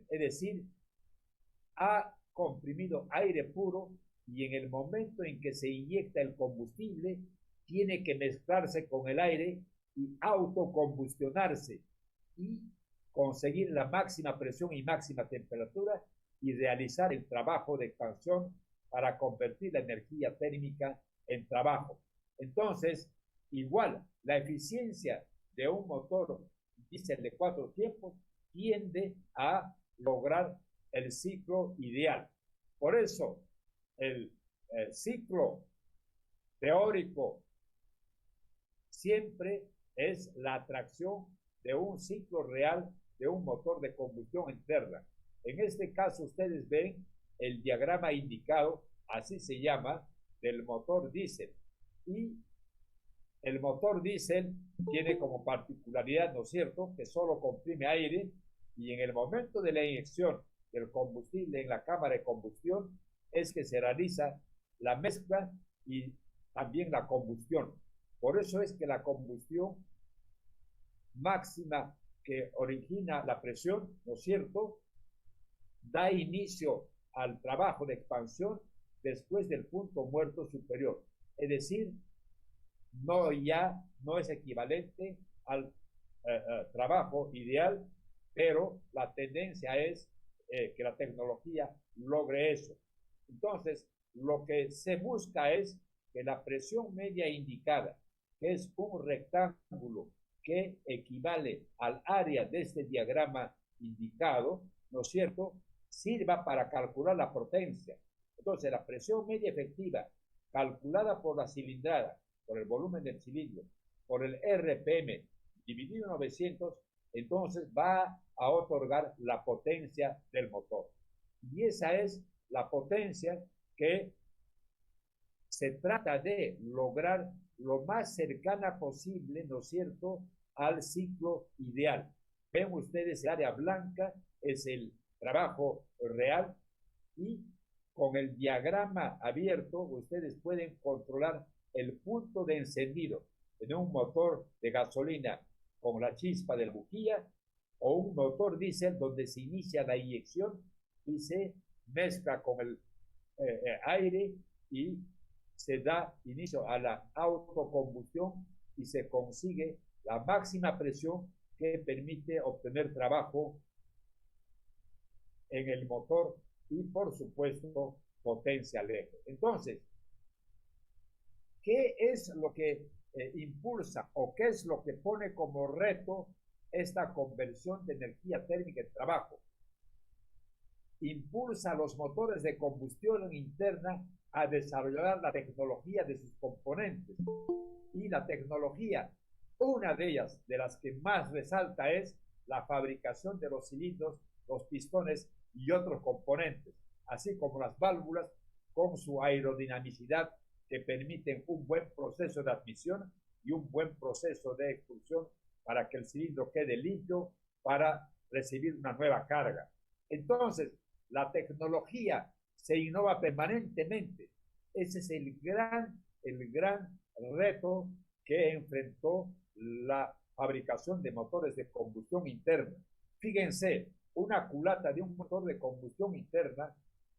es decir, ha comprimido aire puro y en el momento en que se inyecta el combustible, tiene que mezclarse con el aire y autocombustionarse y conseguir la máxima presión y máxima temperatura y realizar el trabajo de expansión para convertir la energía térmica en trabajo. Entonces, igual, la eficiencia de un motor diésel de 4 tiempos tiende a lograr el ciclo ideal. Por eso, el ciclo teórico siempre es la atracción de un ciclo real de un motor de combustión interna. En este caso, ustedes ven el diagrama indicado, así se llama, del motor diésel. Y el motor diésel tiene como particularidad, ¿no es cierto?, que solo comprime aire y en el momento de la inyección del combustible en la cámara de combustión es que se realiza la mezcla y también la combustión. Por eso es que la combustión máxima que origina la presión, ¿no es cierto?, da inicio al trabajo de expansión después del punto muerto superior. Es decir, no es equivalente al trabajo ideal, pero la tendencia es que la tecnología logre eso. Entonces, lo que se busca es que la presión media indicada, que es un rectángulo que equivale al área de este diagrama indicado, ¿no es cierto?, sirva para calcular la potencia. Entonces, la presión media efectiva calculada por la cilindrada, por el volumen del cilindro, por el RPM dividido en 900, entonces va a otorgar la potencia del motor. Y esa es la potencia que se trata de lograr lo más cercana posible, ¿no es cierto?, al ciclo ideal. Ven ustedes, el área blanca es el trabajo real y con el diagrama abierto ustedes pueden controlar el punto de encendido en un motor de gasolina con la chispa de la bujía o un motor diésel donde se inicia la inyección y se mezcla con el aire y se da inicio a la autocombustión y se consigue la máxima presión que permite obtener trabajo en el motor y, por supuesto, potencia al eje. Entonces, ¿qué es lo que impulsa o qué es lo que pone como reto esta conversión de energía térmica en trabajo? Impulsa a los motores de combustión interna a desarrollar la tecnología de sus componentes. Y la tecnología, una de ellas, de las que más resalta, es la fabricación de los cilindros, los pistones y otros componentes, así como las válvulas con su aerodinamicidad que permiten un buen proceso de admisión y un buen proceso de expulsión para que el cilindro quede limpio para recibir una nueva carga. Entonces, la tecnología se innova permanentemente. Ese es el gran reto que enfrentó la fabricación de motores de combustión interna. Fíjense, una culata de un motor de combustión interna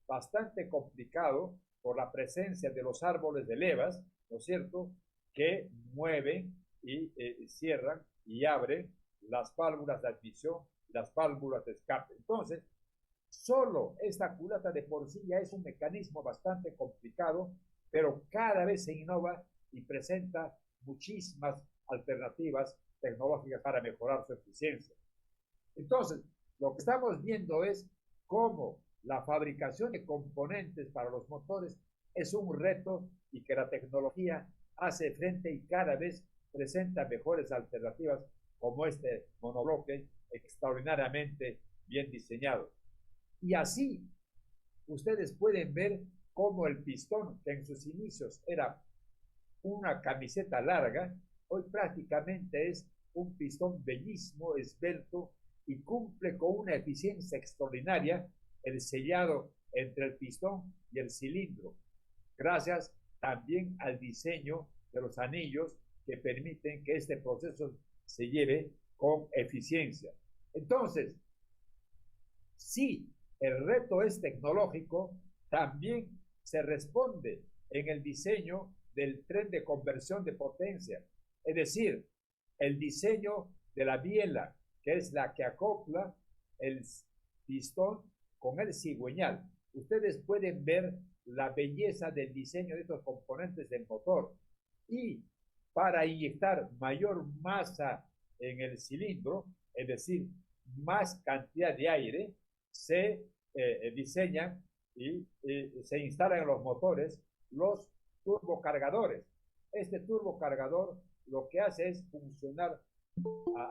bastante complicado por la presencia de los árboles de levas, ¿no es cierto?, que mueven y cierran y abren las válvulas de admisión y las válvulas de escape. Entonces, solo esta culata de por sí ya es un mecanismo bastante complicado, pero cada vez se innova y presenta muchísimas alternativas tecnológicas para mejorar su eficiencia. Entonces, lo que estamos viendo es cómo la fabricación de componentes para los motores es un reto y que la tecnología hace frente y cada vez presenta mejores alternativas como este monobloque extraordinariamente bien diseñado. Y así ustedes pueden ver cómo el pistón, que en sus inicios era una camiseta larga, hoy prácticamente es un pistón bellísimo, esbelto y cumple con una eficiencia extraordinaria el sellado entre el pistón y el cilindro, gracias también al diseño de los anillos que permiten que este proceso se lleve con eficiencia. Entonces, Si el reto es tecnológico, también se responde en el diseño del tren de conversión de potencia, es decir, el diseño de la biela, que es la que acopla el pistón con el cigüeñal. Ustedes pueden ver la belleza del diseño de estos componentes del motor. Y para inyectar mayor masa en el cilindro, es decir, más cantidad de aire, se diseñan y se instalan en los motores los turbocargadores. Este turbocargador lo que hace es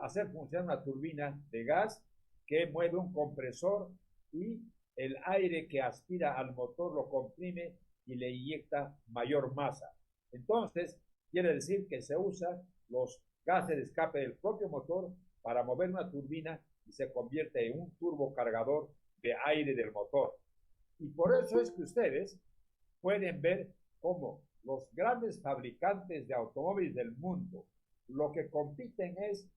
hacer funcionar una turbina de gas que mueve un compresor y el aire que aspira al motor lo comprime y le inyecta mayor masa. Entonces, quiere decir que se usa los gases de escape del propio motor para mover una turbina y se convierte en un turbocargador de aire del motor. Y por eso es que ustedes pueden ver cómo los grandes fabricantes de automóviles del mundo lo que compiten es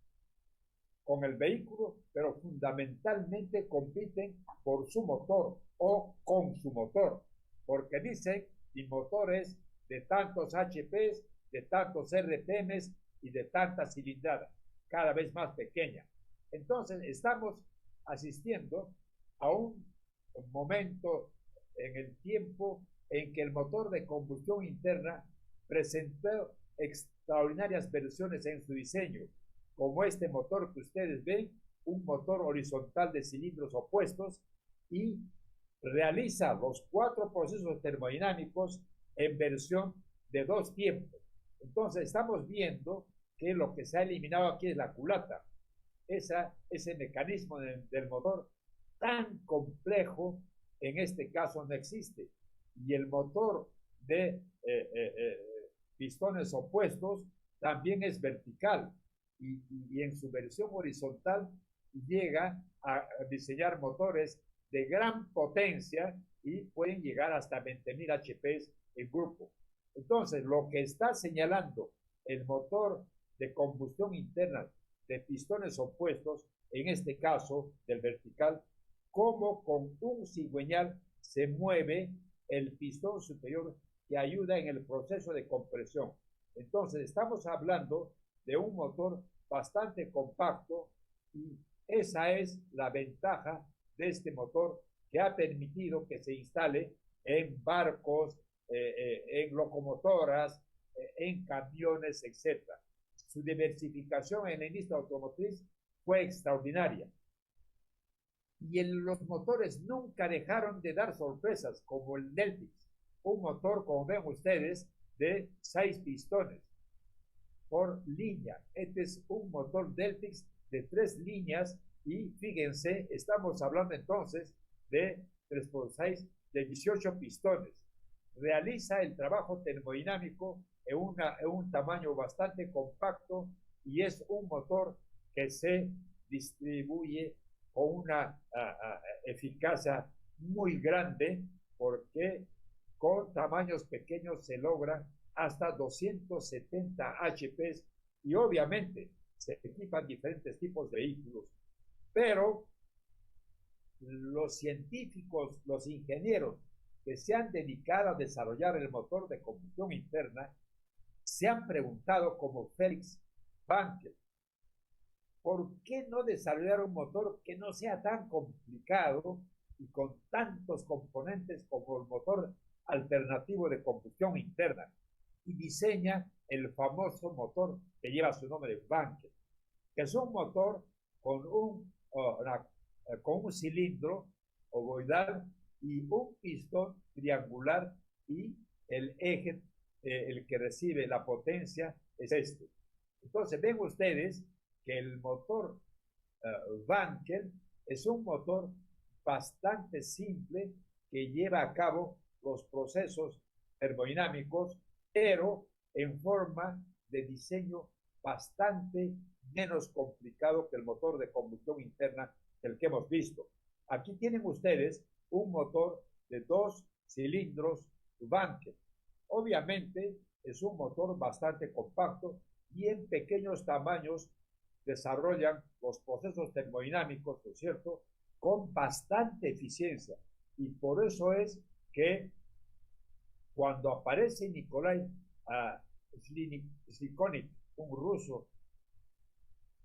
con el vehículo, pero fundamentalmente compiten por su motor o con su motor, porque dicen mi motor es de tantos HPs, de tantos RPMs y de tanta cilindrada, cada vez más pequeña. Entonces estamos asistiendo a un momento en el tiempo en que el motor de combustión interna presentó extraordinarias versiones en su diseño, como este motor que ustedes ven, un motor horizontal de cilindros opuestos y realiza los 4 procesos termodinámicos en versión de 2 tiempos. Entonces estamos viendo que lo que se ha eliminado aquí es la culata, ese mecanismo del motor tan complejo, en este caso no existe. Y el motor de pistones opuestos también es vertical y en su versión horizontal llega a diseñar motores de gran potencia y pueden llegar hasta 20.000 HPs en grupo. Entonces, lo que está señalando el motor de combustión interna de pistones opuestos, en este caso del vertical, como con un cigüeñal se mueve el pistón superior que ayuda en el proceso de compresión. Entonces, estamos hablando de un motor bastante compacto y esa es la ventaja de este motor que ha permitido que se instale en barcos, en locomotoras, en camiones, etc. Su diversificación en la industria automotriz fue extraordinaria. Y los motores nunca dejaron de dar sorpresas, como el Delphix, un motor, como ven ustedes, de 6 pistones por línea. Este es un motor Delphix de 3 líneas y fíjense, estamos hablando entonces de 3x6 de 18 pistones. Realiza el trabajo termodinámico en un tamaño bastante compacto y es un motor que se distribuye con una eficacia muy grande, porque con tamaños pequeños se logra hasta 270 HPs y obviamente se equipan diferentes tipos de vehículos. Pero los científicos, los ingenieros que se han dedicado a desarrollar el motor de combustión interna se han preguntado, como Felix Bankel, ¿por qué no desarrollar un motor que no sea tan complicado y con tantos componentes como el motor alternativo de combustión interna? Y diseña el famoso motor que lleva su nombre, Bankel, que es un motor con un cilindro ovoidal y un pistón triangular, y el eje, el que recibe la potencia, es este. Entonces ven ustedes que el motor Wankel es un motor bastante simple que lleva a cabo los procesos termodinámicos, pero en forma de diseño bastante menos complicado que el motor de combustión interna del que hemos visto. Aquí tienen ustedes un motor de 2 cilindros Wankel. Obviamente es un motor bastante compacto y en pequeños tamaños desarrollan los procesos termodinámicos, ¿no es cierto?, con bastante eficiencia. Y por eso es que cuando aparece Nikolai Slikonov, un ruso,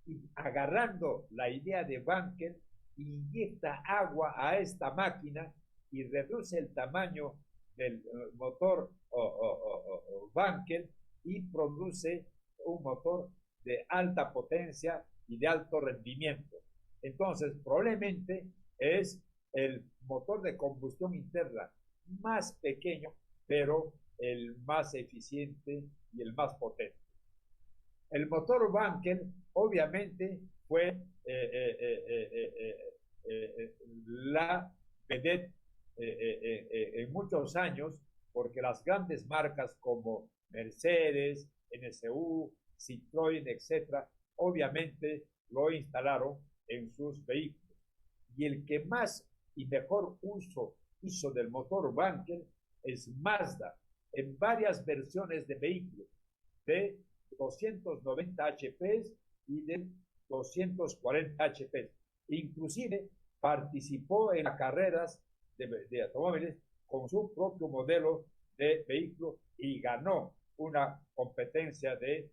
y agarrando la idea de Bankel, inyecta agua a esta máquina y reduce el tamaño del motor Bankel y produce un motor de alta potencia y de alto rendimiento. Entonces, probablemente es el motor de combustión interna más pequeño, pero el más eficiente y el más potente. El motor Wankel obviamente fue la vedette en muchos años, porque las grandes marcas como Mercedes, NSU, Citroën, etcétera, obviamente lo instalaron en sus vehículos. Y el que más y mejor uso hizo del motor Wankel es Mazda, en varias versiones de vehículos, de 290 HP y de 240 HP. Inclusive participó en las carreras de automóviles con su propio modelo de vehículo y ganó una competencia de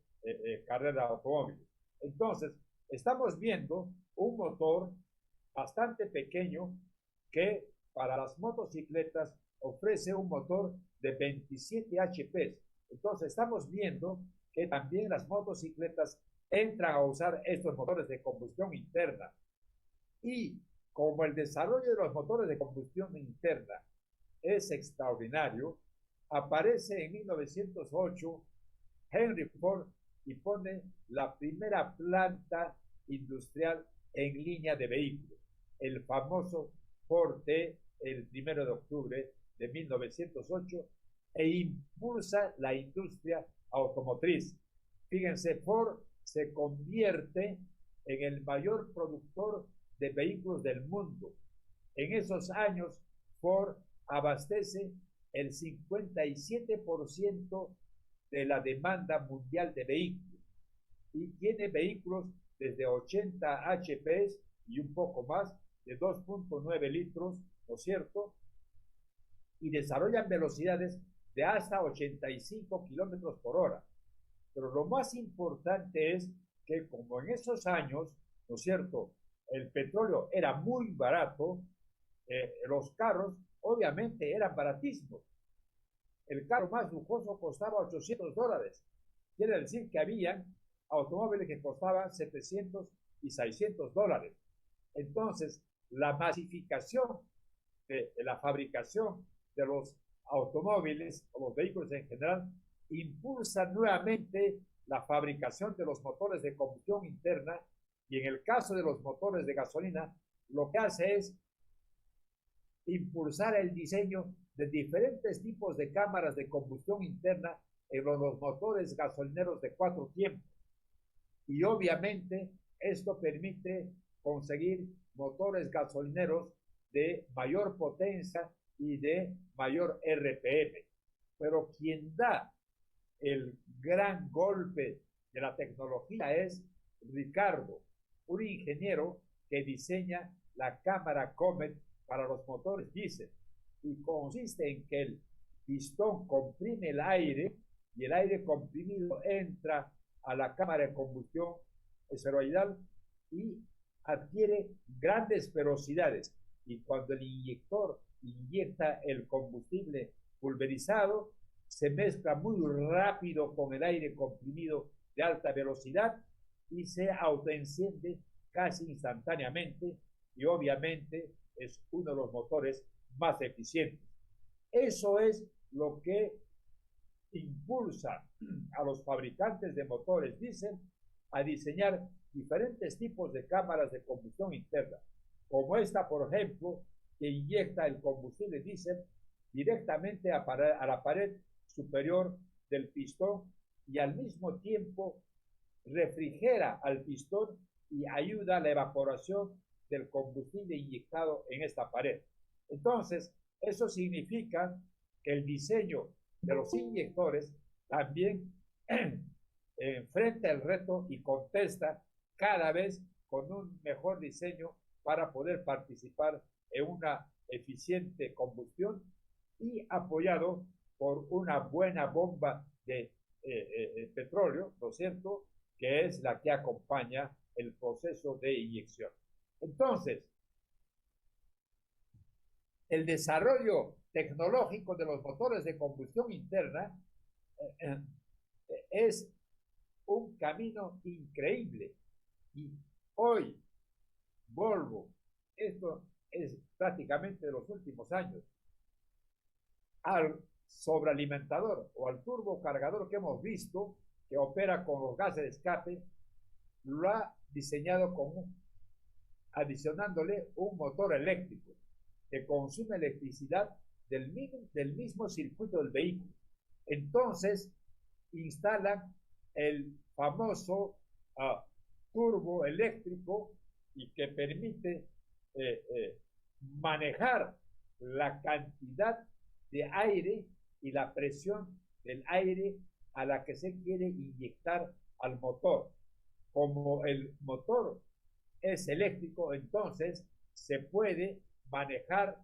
carrera de automóviles. Entonces, estamos viendo un motor bastante pequeño que para las motocicletas ofrece un motor de 27 HP. Entonces, estamos viendo que también las motocicletas entran a usar estos motores de combustión interna. Y como el desarrollo de los motores de combustión interna es extraordinario, aparece en 1908 Henry Ford y pone la primera planta industrial en línea de vehículos, el famoso Ford T, el 1 de octubre de 1908, e impulsa la industria automotriz. Fíjense, Ford se convierte en el mayor productor de vehículos del mundo. En esos años, Ford abastece el 57% de la demanda mundial de vehículos y tiene vehículos desde 80 HP y un poco más, de 2.9 litros, ¿no es cierto? Y desarrollan velocidades de hasta 85 kilómetros por hora. Pero lo más importante es que como en esos años, ¿no es cierto?, el petróleo era muy barato, los carros obviamente eran baratísimos. El carro más lujoso costaba $800. Quiere decir que había automóviles que costaban $700 y $600. Entonces, la masificación de la fabricación de los automóviles o los vehículos en general impulsa nuevamente la fabricación de los motores de combustión interna, y en el caso de los motores de gasolina lo que hace es impulsar el diseño de diferentes tipos de cámaras de combustión interna en los motores gasolineros de 4 tiempos. Y obviamente esto permite conseguir motores gasolineros de mayor potencia y de mayor RPM. Pero quien da el gran golpe de la tecnología es Ricardo, un ingeniero que diseña la cámara Comet para los motores diésel, y consiste en que el pistón comprime el aire y el aire comprimido entra a la cámara de combustión esferoidal y adquiere grandes velocidades, y cuando el inyector inyecta el combustible pulverizado se mezcla muy rápido con el aire comprimido de alta velocidad y se autoenciende casi instantáneamente, y obviamente es uno de los motores más eficientes. Eso es lo que impulsa a los fabricantes de motores diésel a diseñar diferentes tipos de cámaras de combustión interna, como esta, por ejemplo, que inyecta el combustible diésel directamente a la pared superior del pistón y al mismo tiempo refrigera al pistón y ayuda a la evaporación del combustible inyectado en esta pared. Entonces, eso significa que el diseño de los inyectores también enfrenta el reto y contesta cada vez con un mejor diseño para poder participar en una eficiente combustión y apoyado por una buena bomba de petróleo, ¿no es cierto?, que es la que acompaña el proceso de inyección. Entonces, el desarrollo tecnológico de los motores de combustión interna es un camino increíble. Y hoy, Volvo, esto es prácticamente de los últimos años, al sobrealimentador o al turbocargador que hemos visto, que opera con los gases de escape, lo ha diseñado adicionándole un motor eléctrico que consume electricidad del mismo circuito del vehículo. Entonces, instalan el famoso turbo eléctrico y que permite manejar la cantidad de aire y la presión del aire a la que se quiere inyectar al motor. Como el motor es eléctrico, entonces se puede manejar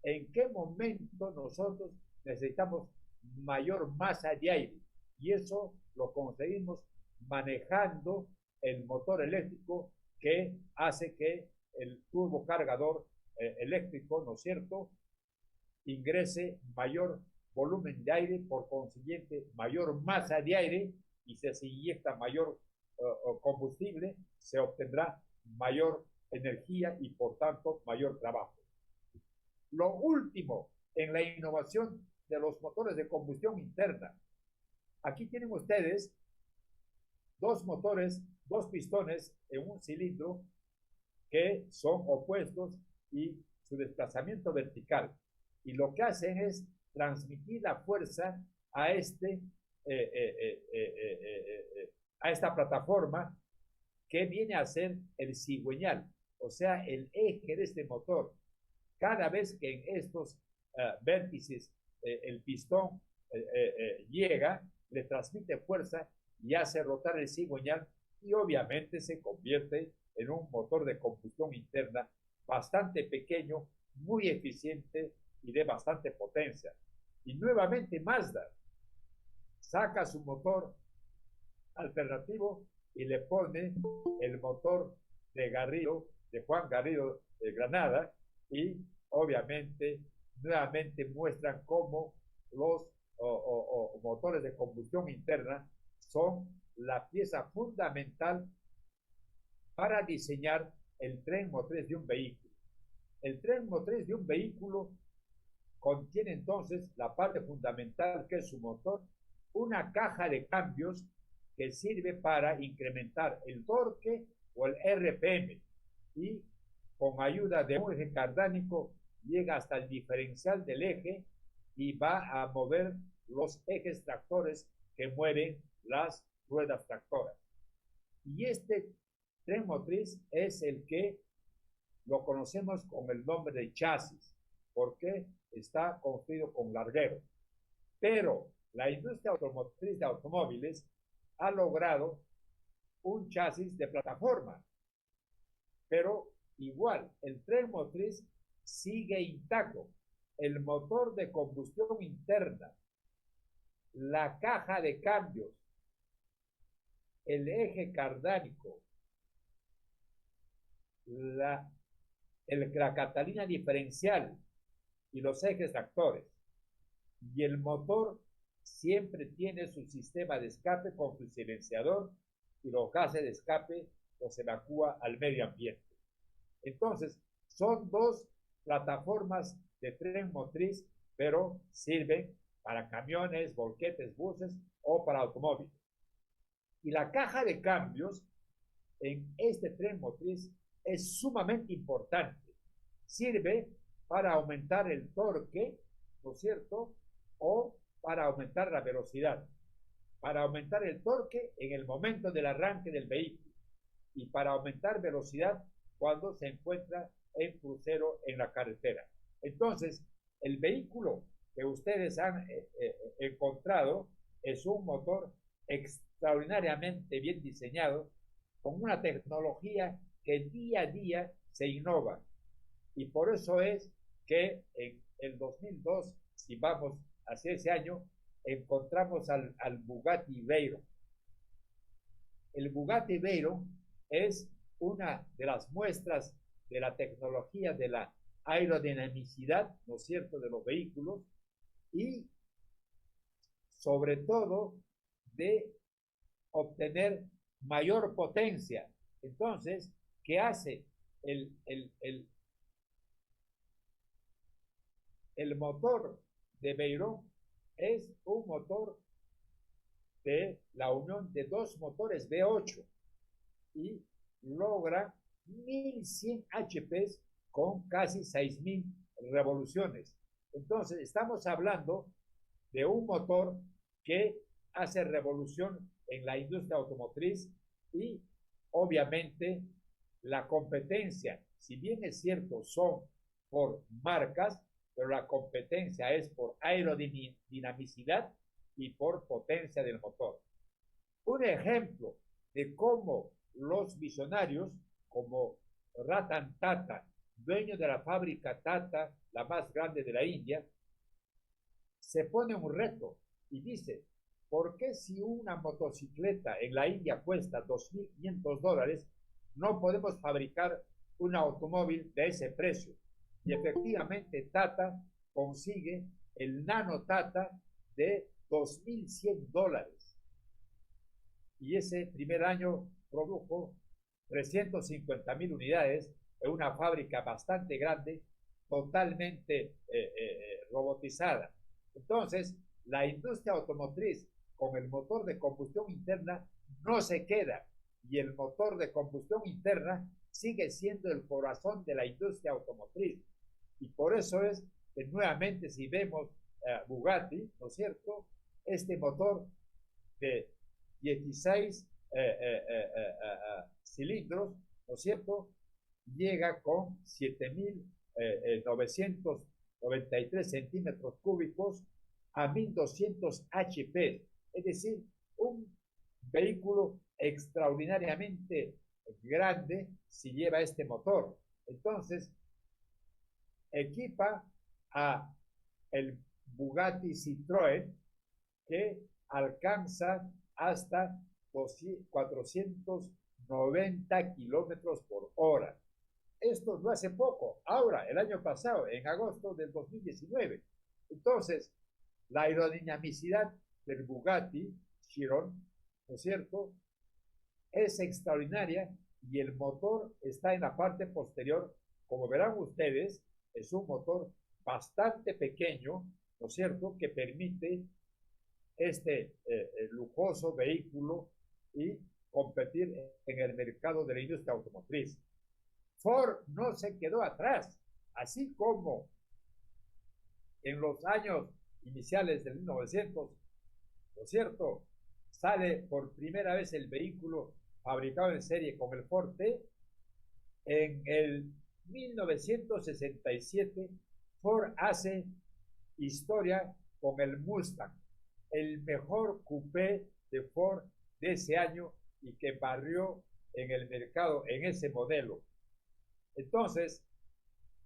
en qué momento nosotros necesitamos mayor masa de aire, y eso lo conseguimos manejando el motor eléctrico, que hace que el turbocargador eléctrico, ¿no es cierto?, ingrese mayor volumen de aire, por consiguiente mayor masa de aire, y si se inyecta mayor combustible, se obtendrá mayor energía y por tanto mayor trabajo. Lo último en la innovación de los motores de combustión interna, aquí tienen ustedes dos motores, dos pistones en un cilindro que son opuestos y su desplazamiento vertical, y lo que hacen es transmitir la fuerza a esta plataforma, que viene a ser el cigüeñal, o sea, el eje de este motor. Cada vez que en estos vértices el pistón llega, le transmite fuerza y hace rotar el cigüeñal, y obviamente se convierte en un motor de combustión interna bastante pequeño, muy eficiente y de bastante potencia. Y nuevamente Mazda saca su motor alternativo y le pone el motor de Garrido, de Juan Garrido de Granada, y obviamente nuevamente muestran cómo los motores de combustión interna son la pieza fundamental para diseñar el tren motriz de un vehículo. El tren motriz de un vehículo contiene entonces la parte fundamental, que es su motor, una caja de cambios que sirve para incrementar el torque o el RPM, y con ayuda de un eje cardánico llega hasta el diferencial del eje y va a mover los ejes tractores que mueven las ruedas tractoras. Y este tren motriz es el que lo conocemos con el nombre de chasis, porque está construido con larguero. Pero la industria automotriz de automóviles ha logrado un chasis de plataforma, pero igual el tren motriz sigue intacto. El motor de combustión interna, la caja de cambios, el eje cardánico, la catalina diferencial y los ejes tractores, y el motor siempre tiene su sistema de escape con su silenciador, y los gases de escape los evacúa al medio ambiente. Entonces, son dos plataformas de tren motriz, pero sirven para camiones, volquetes, buses o para automóviles. Y la caja de cambios en este tren motriz es sumamente importante. Sirve para aumentar el torque, ¿no es cierto?, o para aumentar la velocidad. Para aumentar el torque en el momento del arranque del vehículo, y para aumentar velocidad cuando se encuentra en crucero en la carretera. Entonces, el vehículo que ustedes han encontrado es un motor extraordinariamente bien diseñado, con una tecnología que día a día se innovan. Y por eso es que en el 2002, si vamos hacia ese año, encontramos al Bugatti Veyron. El Bugatti Veyron es una de las muestras de la tecnología de la aerodinamicidad, ¿no es cierto?, de los vehículos y sobre todo de obtener mayor potencia. Entonces, ¿qué hace el motor de Veyron? Es un motor de la unión de dos motores V8 y logra 1100 HP con casi 6000 revoluciones. Entonces, estamos hablando de un motor que hace revolución en la industria automotriz y obviamente la competencia, si bien es cierto, son por marcas, pero la competencia es por aerodinamicidad y por potencia del motor. Un ejemplo de cómo los visionarios, como Ratan Tata, dueño de la fábrica Tata, la más grande de la India, se pone un reto y dice, ¿por qué si una motocicleta en la India cuesta $2.500, no podemos fabricar un automóvil de ese precio? Y efectivamente Tata consigue el Nano Tata de $2.100. Y ese primer año produjo 350.000 unidades en una fábrica bastante grande, totalmente robotizada. Entonces, la industria automotriz con el motor de combustión interna no se queda y el motor de combustión interna sigue siendo el corazón de la industria automotriz. Y por eso es que nuevamente si vemos Bugatti, ¿no es cierto?, este motor de 16 cilindros, ¿no es cierto?, llega con 7.993 centímetros cúbicos a 1.200 HP, es decir, un vehículo extraordinariamente grande si lleva este motor. Entonces, equipa a el Bugatti Citroën que alcanza hasta 490 kilómetros por hora. Esto no hace poco, ahora, el año pasado, en agosto del 2019. Entonces, la aerodinamicidad del Bugatti Chiron, ¿no es cierto?, es extraordinaria y el motor está en la parte posterior. Como verán ustedes, es un motor bastante pequeño, ¿no es cierto?, que permite este lujoso vehículo y competir en el mercado de la industria automotriz. Ford no se quedó atrás, así como en los años iniciales del 1900, ¿no es cierto?, sale por primera vez el vehículo fabricado en serie con el Ford T. En el 1967 Ford hace historia con el Mustang, el mejor coupé de Ford de ese año y que barrió en el mercado en ese modelo. Entonces,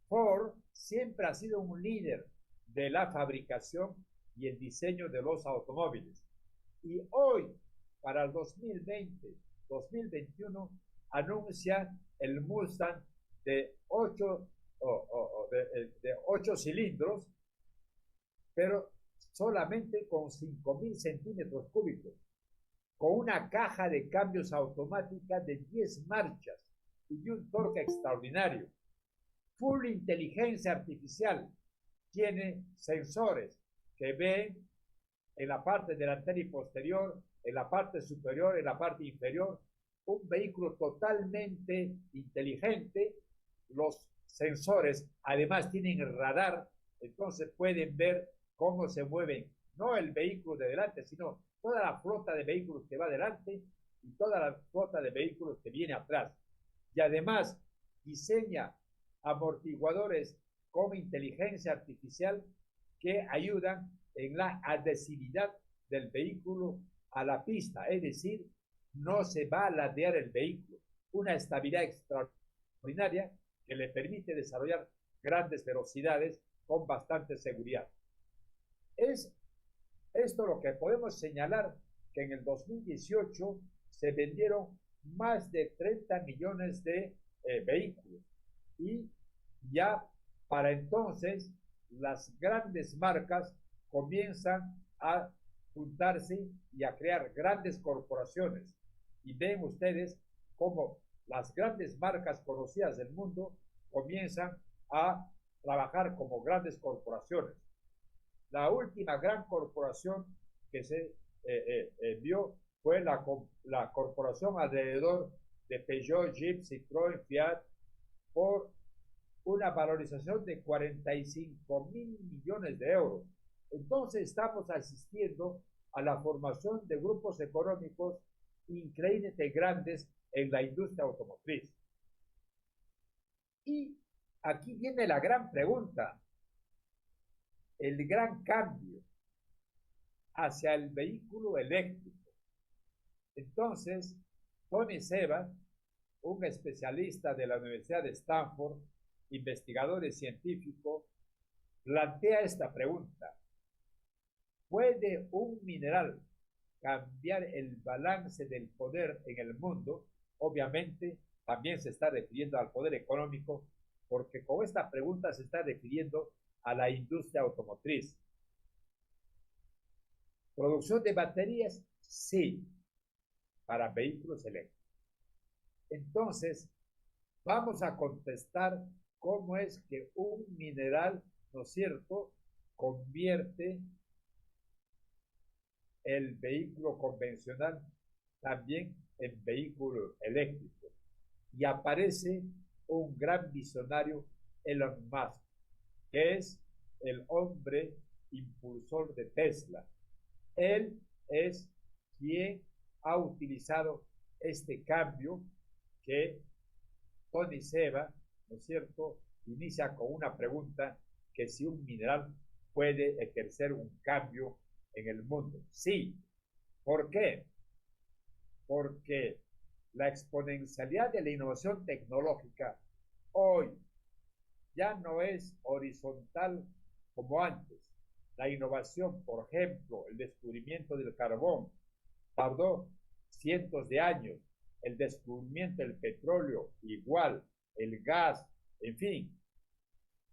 Ford siempre ha sido un líder de la fabricación y el diseño de los automóviles. Y hoy, para el 2020-2021, anuncia el Mustang de 8 cilindros, pero solamente con 5.000 centímetros cúbicos, con una caja de cambios automática de 10 marchas y un torque extraordinario. Full inteligencia artificial, tiene sensores que ven en la parte delantera y posterior, en la parte superior, en la parte inferior, un vehículo totalmente inteligente. Los sensores además tienen radar, entonces pueden ver cómo se mueven, no el vehículo de delante, sino toda la flota de vehículos que va delante y toda la flota de vehículos que viene atrás. Y además diseña amortiguadores con inteligencia artificial que ayudan en la adhesividad del vehículo a la pista, es decir, no se va a ladear el vehículo. una estabilidad extraordinaria que le permite desarrollar grandes velocidades con bastante seguridad. Es esto lo que podemos señalar, que en el 2018 se vendieron más de 30 millones de vehículos y ya para entonces las grandes marcas comienzan a juntarse y a crear grandes corporaciones. Y ven ustedes cómo las grandes marcas conocidas del mundo comienzan a trabajar como grandes corporaciones. La última gran corporación que se vio fue la corporación alrededor de Peugeot, Jeep, Citroën, Fiat, por una valorización de 45.000 millones de euros. Entonces estamos asistiendo a la formación de grupos económicos increíblemente grandes en la industria automotriz. Y aquí viene la gran pregunta, el gran cambio hacia el vehículo eléctrico. Entonces, Tony Seba, un especialista de la Universidad de Stanford, investigador y científico, plantea esta pregunta. ¿Puede un mineral cambiar el balance del poder en el mundo? Obviamente, también se está refiriendo al poder económico, porque con esta pregunta se está refiriendo a la industria automotriz. ¿Producción de baterías? Sí, para vehículos eléctricos. Entonces, vamos a contestar cómo es que un mineral, ¿no es cierto?, convierte el vehículo convencional también en vehículo eléctrico. Y aparece un gran visionario, Elon Musk, que es el hombre impulsor de Tesla. Él es quien ha utilizado este cambio que Tony Seba, ¿no es cierto?, inicia con una pregunta, que si un mineral puede ejercer un cambio en el mundo. Sí. ¿Por qué? Porque la exponencialidad de la innovación tecnológica hoy ya no es horizontal como antes. La innovación, por ejemplo, el descubrimiento del carbón, tardó cientos de años. El descubrimiento del petróleo, igual, el gas, en fin.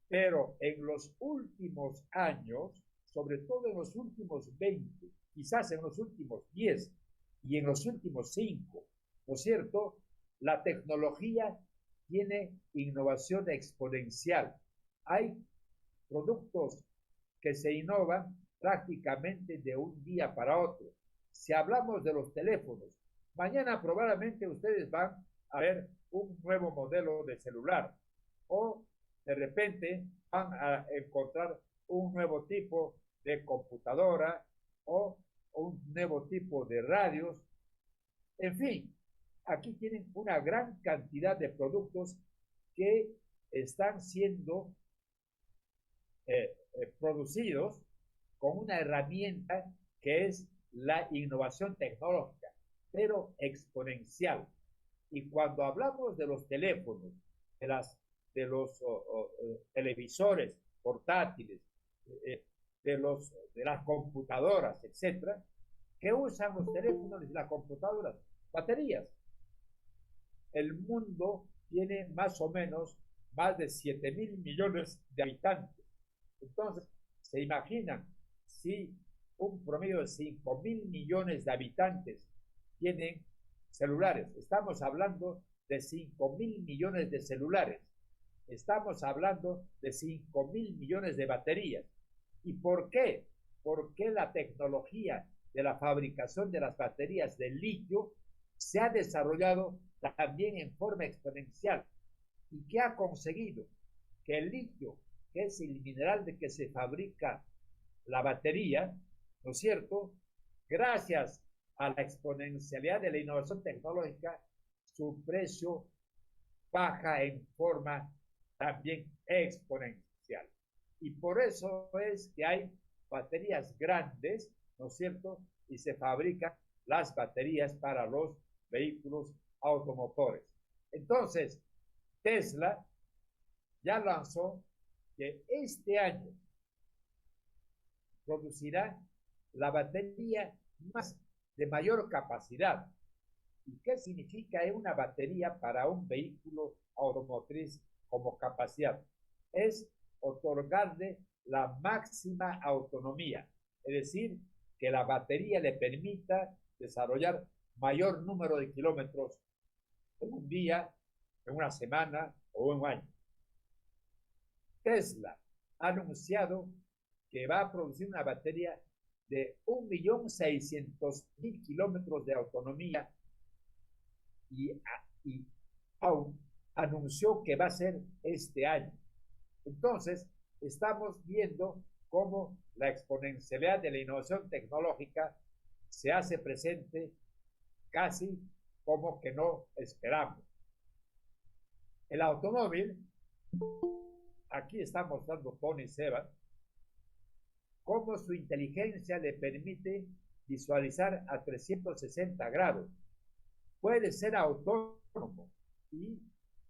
Pero en los últimos años, sobre todo en los últimos 20, quizás en los últimos 10 y en los últimos 5, ¿no es cierto?, la tecnología tiene innovación exponencial. Hay productos que se innovan prácticamente de un día para otro. Si hablamos de los teléfonos, mañana probablemente ustedes van a ver un nuevo modelo de celular o de repente van a encontrar un nuevo tipo de computadora o un nuevo tipo de radios. En fin, aquí tienen una gran cantidad de productos que están siendo producidos con una herramienta que es la innovación tecnológica, pero exponencial. Y cuando hablamos de los teléfonos, de los televisores portátiles, de las computadoras, etcétera, ¿qué usan los teléfonos y las computadoras? Baterías. El mundo tiene más o menos más de 7.000 millones de habitantes. Entonces, se imaginan si un promedio de 5.000 millones de habitantes tienen celulares. Estamos hablando de 5.000 millones de celulares. Estamos hablando de 5.000 millones de baterías. ¿Y por qué? Porque la tecnología de la fabricación de las baterías de litio se ha desarrollado también en forma exponencial. ¿Y qué ha conseguido? Que el litio, que es el mineral de que se fabrica la batería, ¿no es cierto?, gracias a la exponencialidad de la innovación tecnológica, su precio baja en forma también exponencial. Y por eso es que hay baterías grandes, ¿no es cierto?, y se fabrican las baterías para los vehículos automotores. Entonces, Tesla ya lanzó que este año producirá la batería más de mayor capacidad. ¿Y qué significa una batería para un vehículo automotriz como capacidad? Es otorgarle la máxima autonomía, es decir, que la batería le permita desarrollar mayor número de kilómetros en un día, en una semana o en un año. Tesla ha anunciado que va a producir una batería de 1.600.000 kilómetros de autonomía y aún anunció que va a ser este año. Entonces, estamos viendo cómo la exponencialidad de la innovación tecnológica se hace presente casi como que no esperamos. El automóvil, aquí está mostrando Tony Seba, cómo su inteligencia le permite visualizar a 360 grados. Puede ser autónomo y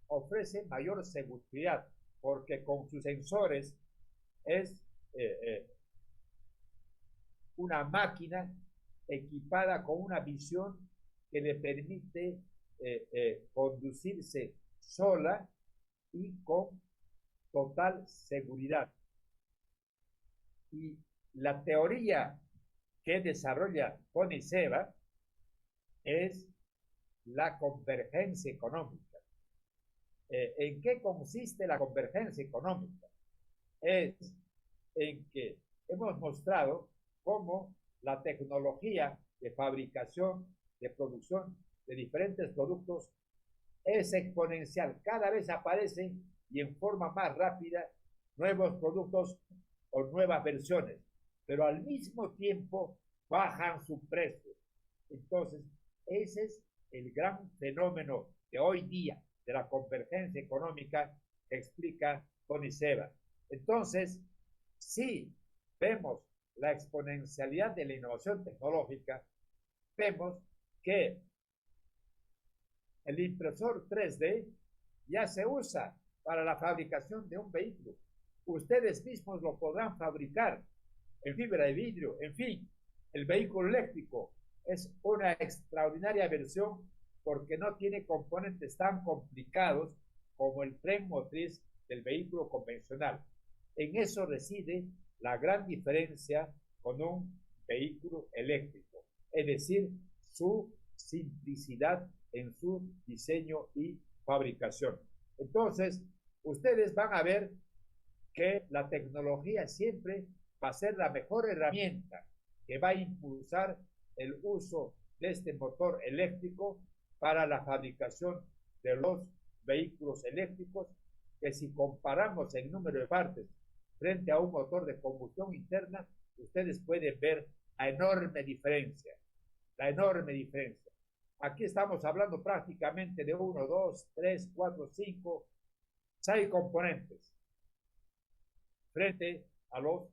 ofrece mayor seguridad porque con sus sensores es una máquina equipada con una visión que le permite conducirse sola y con total seguridad. Y la teoría que desarrolla Tony Seba es la convergencia económica. ¿En qué consiste la convergencia económica? Es en que hemos mostrado cómo la tecnología de fabricación, de producción de diferentes productos es exponencial. Cada vez aparecen y en forma más rápida nuevos productos o nuevas versiones, pero al mismo tiempo bajan su precio. Entonces, ese es el gran fenómeno de hoy día de la convergencia económica que explica Tony Seba. Entonces, si vemos la exponencialidad de la innovación tecnológica, vemos que el impresor 3D ya se usa para la fabricación de un vehículo. Ustedes mismos lo podrán fabricar en fibra de vidrio, en fin, el vehículo eléctrico es una extraordinaria versión porque no tiene componentes tan complicados como el tren motriz del vehículo convencional. En eso reside la gran diferencia con un vehículo eléctrico, es decir, su simplicidad en su diseño y fabricación. Entonces, ustedes van a ver que la tecnología siempre va a ser la mejor herramienta que va a impulsar el uso de este motor eléctrico para la fabricación de los vehículos eléctricos, que si comparamos el número de partes frente a un motor de combustión interna, ustedes pueden ver la enorme diferencia, Aquí estamos hablando prácticamente de 1, 2, 3, 4, 5, 6 componentes frente a los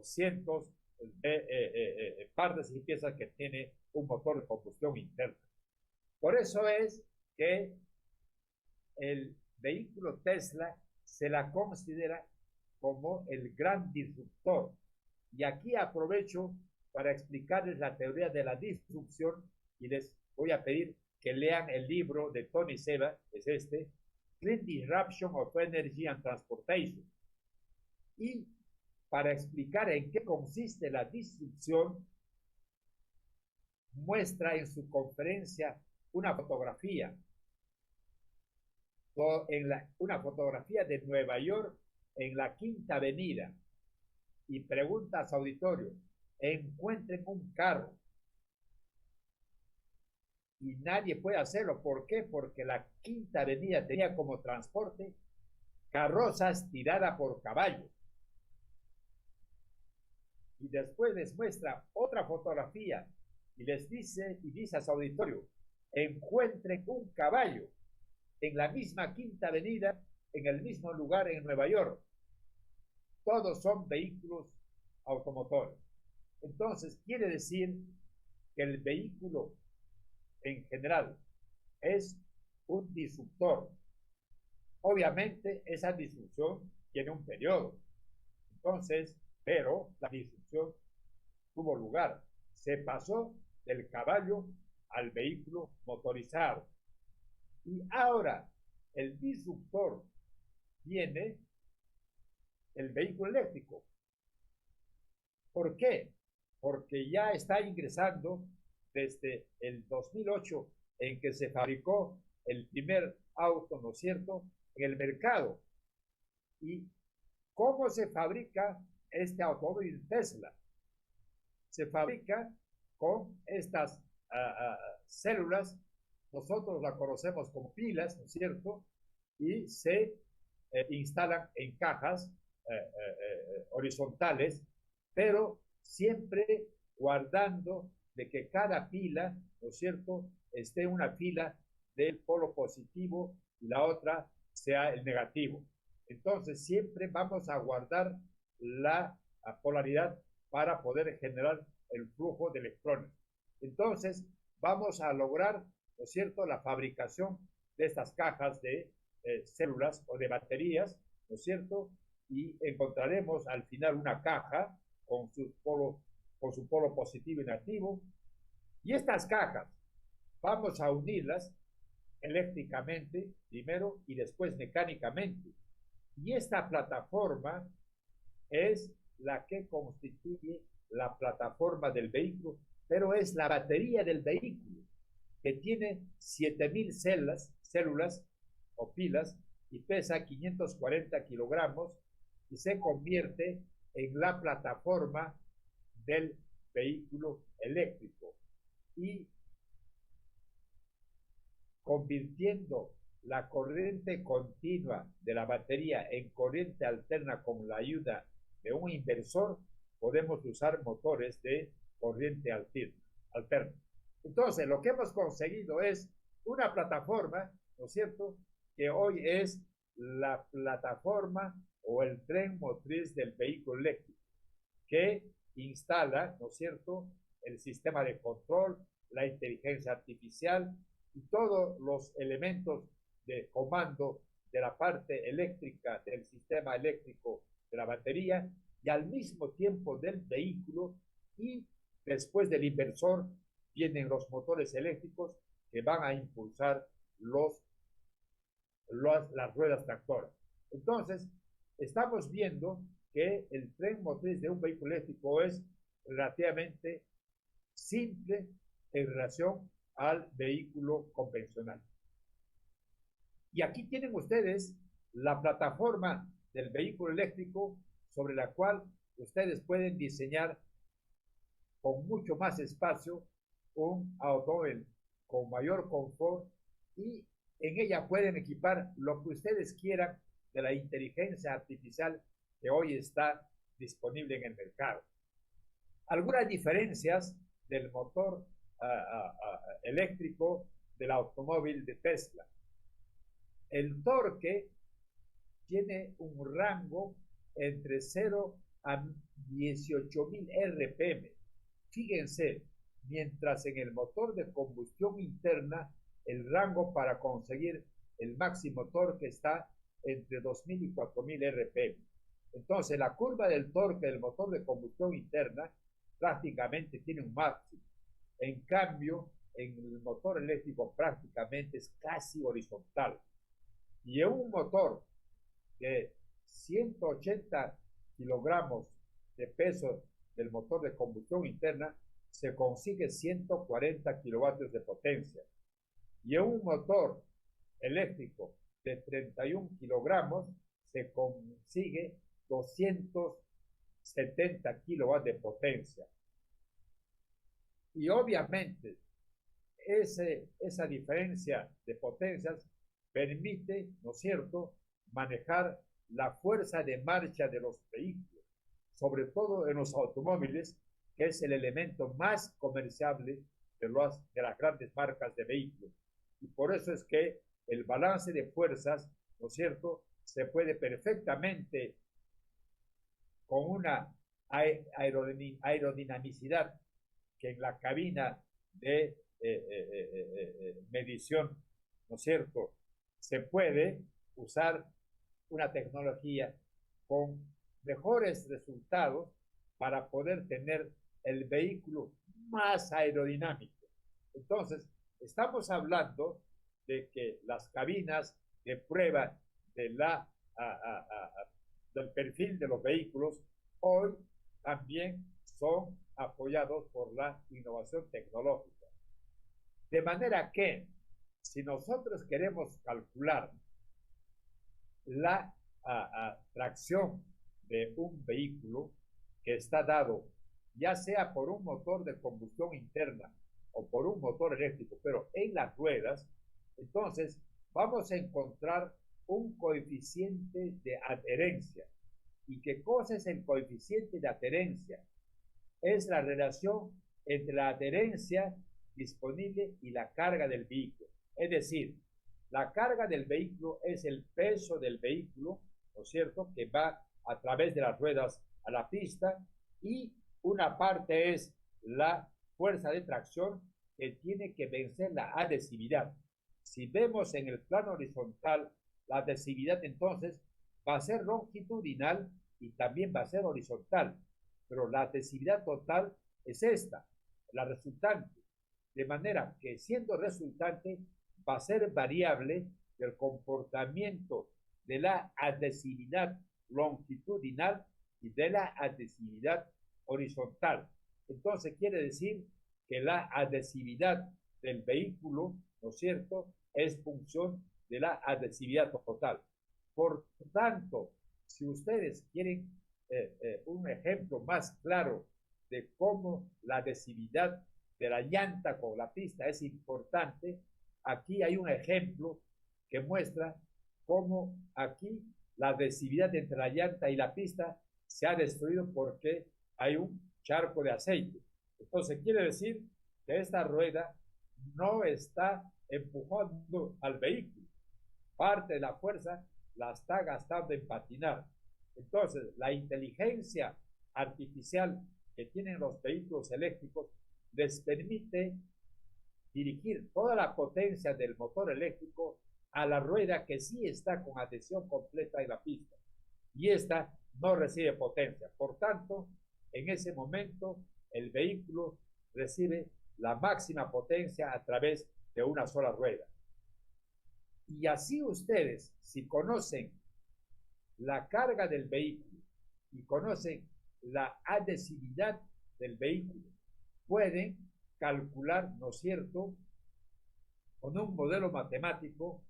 cientos de partes y piezas que tiene un motor de combustión interna. Por eso es que el vehículo Tesla se la considera como el gran disruptor. Y aquí aprovecho para explicarles la teoría de la disrupción y les voy a pedir que lean el libro de Tony Seba, es este, Clean Disruption of Energy and Transportation. Y para explicar en qué consiste la disrupción, muestra en su conferencia una fotografía, una fotografía de Nueva York en la Quinta Avenida, y pregunta a su auditorio, encuentren un carro, y nadie puede hacerlo. ¿Por qué? Porque la Quinta Avenida tenía como transporte carrozas tiradas por caballos. Y después les muestra otra fotografía y les dice a su auditorio, encuentren un caballo en la misma Quinta Avenida, en el mismo lugar en Nueva York. Todos son vehículos automotores. Entonces, quiere decir que el vehículo en general es un disruptor. Obviamente esa disrupción tiene un periodo. Entonces, pero la disrupción tuvo lugar. Se pasó del caballo al vehículo motorizado. Y ahora el disruptor tiene el vehículo eléctrico. ¿Por qué? Porque ya está ingresando desde el 2008 en que se fabricó el primer auto, ¿no es cierto?, en el mercado. ¿Y cómo se fabrica este automóvil Tesla? Se fabrica con estas células, nosotros la conocemos como pilas, ¿no es cierto?, y se instalan en cajas horizontales, pero siempre guardando de que cada pila, ¿no es cierto?, esté en una fila del polo positivo y la otra sea el negativo. Entonces siempre vamos a guardar la polaridad para poder generar el flujo de electrones. Entonces vamos a lograr, ¿no es cierto?, la fabricación de estas cajas de células o de baterías, ¿no es cierto?, y encontraremos al final una caja con su polo positivo y negativo, y estas cajas vamos a unirlas eléctricamente primero y después mecánicamente, y esta plataforma es la que constituye la plataforma del vehículo, pero es la batería del vehículo, que tiene 7000 células o pilas y pesa 540 kilogramos y se convierte en la plataforma del vehículo eléctrico. Y convirtiendo la corriente continua de la batería en corriente alterna con la ayuda de un inversor, podemos usar motores de corriente alterna. Entonces, lo que hemos conseguido es una plataforma, ¿no es cierto?, que hoy es la plataforma o el tren motriz del vehículo eléctrico, que instala, ¿no es cierto?, el sistema de control, la inteligencia artificial y todos los elementos de comando de la parte eléctrica del sistema eléctrico de la batería y al mismo tiempo del vehículo, y después del inversor vienen los motores eléctricos que van a impulsar las ruedas tractoras. Entonces, estamos viendo que el tren motriz de un vehículo eléctrico es relativamente simple en relación al vehículo convencional. Y aquí tienen ustedes la plataforma del vehículo eléctrico sobre la cual ustedes pueden diseñar con mucho más espacio un automóvil con mayor confort, y en ella pueden equipar lo que ustedes quieran de la inteligencia artificial que hoy está disponible en el mercado. Algunas diferencias del motor eléctrico del automóvil de Tesla. El torque tiene un rango entre 0 a 18.000 RPM. Fíjense, mientras en el motor de combustión interna el rango para conseguir el máximo torque está entre 2.000 y 4.000 RPM. Entonces, la curva del torque del motor de combustión interna prácticamente tiene un máximo. En cambio, en el motor eléctrico prácticamente es casi horizontal. Y en un motor de 180 kilogramos de peso del motor de combustión interna se consigue 140 kilovatios de potencia. Y en un motor eléctrico de 31 kilogramos se consigue 270 kilovatios de potencia. Y obviamente esa diferencia de potencias permite, ¿no es cierto?, manejar la fuerza de marcha de los vehículos, sobre todo en los automóviles, que es el elemento más comerciable de las grandes marcas de vehículos. Y por eso es que el balance de fuerzas, ¿no es cierto?, se puede perfectamente con una aerodinamicidad que en la cabina de medición ¿no es cierto?, se puede usar una tecnología con mejores resultados para poder tener el vehículo más aerodinámico. Entonces, estamos hablando de que las cabinas de prueba de del perfil de los vehículos hoy también son apoyados por la innovación tecnológica. De manera que, si nosotros queremos calcular la tracción de un vehículo que está dado ya sea por un motor de combustión interna o por un motor eléctrico, pero en las ruedas, entonces vamos a encontrar un coeficiente de adherencia. ¿Y qué cosa es el coeficiente de adherencia? Es la relación entre la adherencia disponible y la carga del vehículo. Es decir, la carga del vehículo es el peso del vehículo, ¿no es cierto?, que va a través de las ruedas a la pista, y una parte es la fuerza de tracción que tiene que vencer la adhesividad. Si vemos en el plano horizontal, la adhesividad entonces va a ser longitudinal y también va a ser horizontal, pero la adhesividad total es esta, la resultante, de manera que siendo resultante va a ser variable del comportamiento de la adhesividad longitudinal y de la adhesividad horizontal. Entonces quiere decir que la adhesividad del vehículo, ¿no es cierto?, es función de la adhesividad total. Por tanto, si ustedes quieren un ejemplo más claro de cómo la adhesividad de la llanta con la pista es importante, aquí hay un ejemplo que muestra cómo aquí la adhesividad entre la llanta y la pista se ha destruido porque hay un charco de aceite. Entonces quiere decir que esta rueda no está empujando al vehículo. Parte de la fuerza la está gastando en patinar. Entonces, la inteligencia artificial que tienen los vehículos eléctricos les permite dirigir toda la potencia del motor eléctrico a la rueda que sí está con adhesión completa en la pista. Y esta no recibe potencia. Por tanto, en ese momento, el vehículo recibe la máxima potencia a través de una sola rueda. Y así ustedes, si conocen la carga del vehículo y conocen la adhesividad del vehículo, pueden calcular, ¿no es cierto?, con un modelo matemático,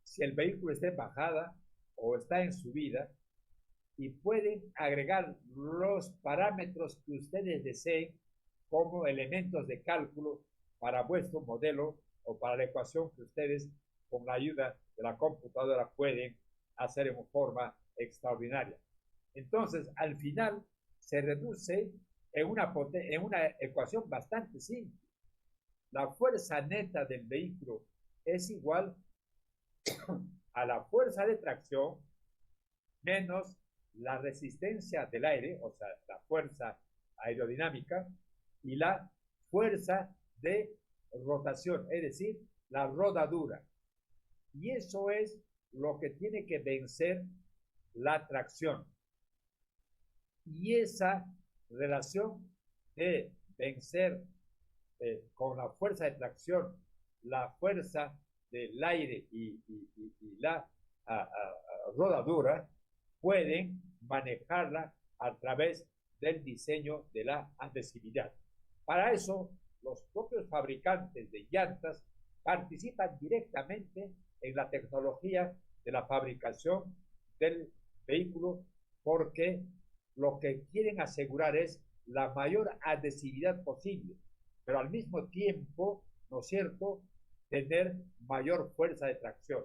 si el vehículo está en bajada o está en subida, y pueden agregar los parámetros que ustedes deseen como elementos de cálculo para vuestro modelo o para la ecuación que ustedes con la ayuda de la computadora pueden hacer en forma extraordinaria. Entonces, al final, se reduce en una ecuación bastante simple. La fuerza neta del vehículo es igual a la fuerza de tracción menos la resistencia del aire, o sea, la fuerza aerodinámica, y la fuerza de rotación, es decir, la rodadura. Y eso es lo que tiene que vencer la tracción. Y esa relación de vencer con la fuerza de tracción, la fuerza del aire y la rodadura, pueden manejarla a través del diseño de la adhesividad. Para eso, los propios fabricantes de llantas participan directamente en la tecnología de la fabricación del vehículo, porque lo que quieren asegurar es la mayor adhesividad posible, pero al mismo tiempo, ¿no es cierto?, tener mayor fuerza de tracción.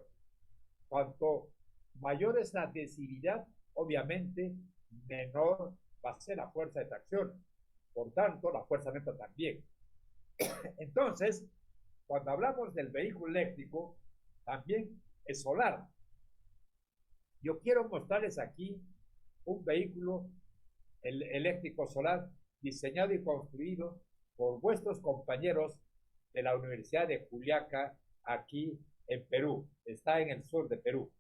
Cuanto mayor es la adhesividad, obviamente menor va a ser la fuerza de tracción. Por tanto, la fuerza neta también. Entonces, cuando hablamos del vehículo eléctrico, también es solar. Yo quiero mostrarles aquí un vehículo eléctrico solar diseñado y construido por vuestros compañeros de la Universidad de Juliaca, aquí en Perú, está en el sur de Perú.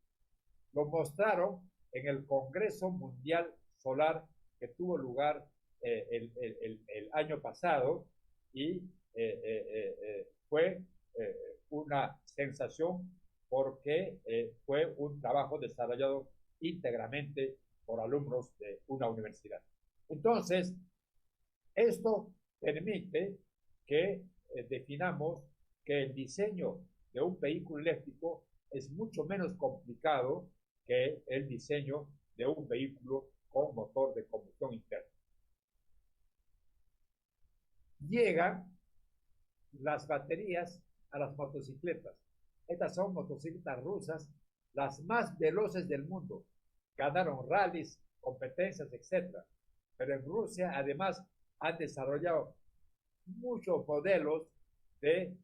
Lo mostraron en el Congreso Mundial Solar que tuvo lugar el año pasado y fue una sensación porque fue un trabajo desarrollado íntegramente por alumnos de una universidad. Entonces, esto permite que definamos que el diseño de un vehículo eléctrico es mucho menos complicado que el diseño de un vehículo con motor de combustión interna. Llegan las baterías a las motocicletas. Estas son motocicletas rusas, las más veloces del mundo. Ganaron rallies, competencias, etc. Pero en Rusia, además, han desarrollado muchos modelos de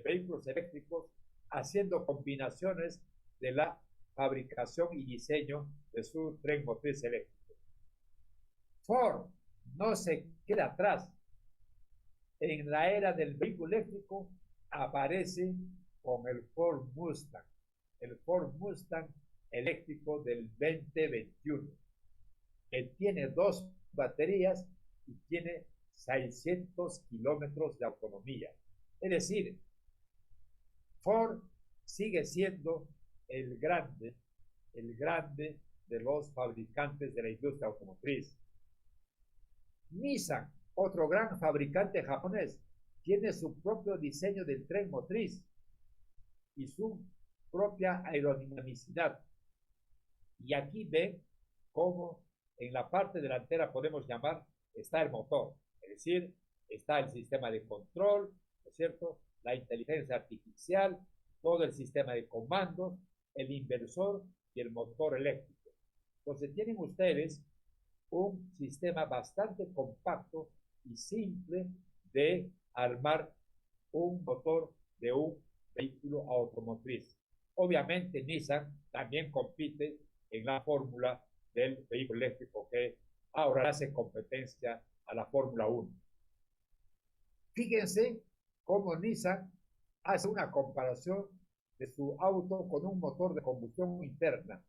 vehículos eléctricos, haciendo combinaciones de la fabricación y diseño de su tren motriz eléctrico. Ford no se queda atrás. En la era del vehículo eléctrico aparece con el Ford Mustang eléctrico del 2021, que tiene 2 baterías y tiene 600 kilómetros de autonomía. Es decir, Ford sigue siendo el grande de los fabricantes de la industria automotriz. Nissan, otro gran fabricante japonés, tiene su propio diseño del tren motriz y su propia aerodinamicidad. Y aquí ven cómo en la parte delantera podemos llamar, está el motor, es decir, está el sistema de control, ¿no es cierto?, la inteligencia artificial, todo el sistema de comandos, el inversor y el motor eléctrico. Entonces tienen ustedes un sistema bastante compacto y simple de armar un motor de un vehículo automotriz. Obviamente Nissan también compite en la fórmula del vehículo eléctrico que ahora hace competencia a la Fórmula 1. Fíjense cómo Nissan hace una comparación de su auto con un motor de combustión interna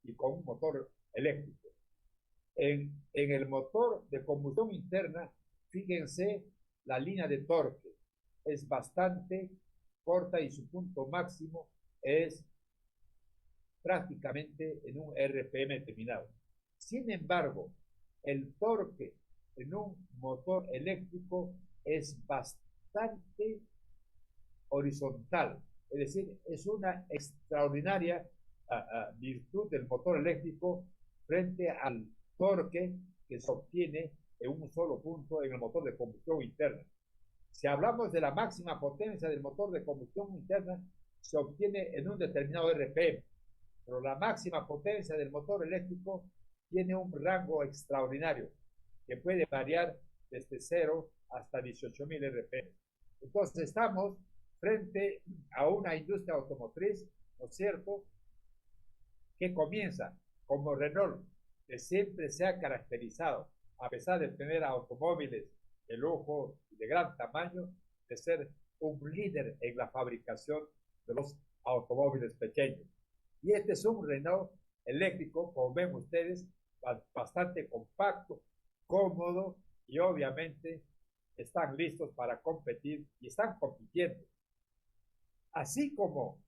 y con un motor eléctrico. En el motor de combustión interna, fíjense la línea de torque. Es bastante corta y su punto máximo es prácticamente en un RPM determinado. Sin embargo, el torque en un motor eléctrico es bastante horizontal, es decir, es una extraordinaria virtud del motor eléctrico frente al torque que se obtiene en un solo punto en el motor de combustión interna. Si hablamos de la máxima potencia del motor de combustión interna, se obtiene en un determinado RPM, pero la máxima potencia del motor eléctrico tiene un rango extraordinario que puede variar desde 0 hasta 18.000 RPM. Entonces estamos frente a una industria automotriz, ¿no es cierto?, que comienza como Renault, que siempre se ha caracterizado, a pesar de tener automóviles de lujo y de gran tamaño, de ser un líder en la fabricación de los automóviles pequeños. Y este es un Renault eléctrico, como ven ustedes, bastante compacto, cómodo y obviamente están listos para competir y están compitiendo. Así como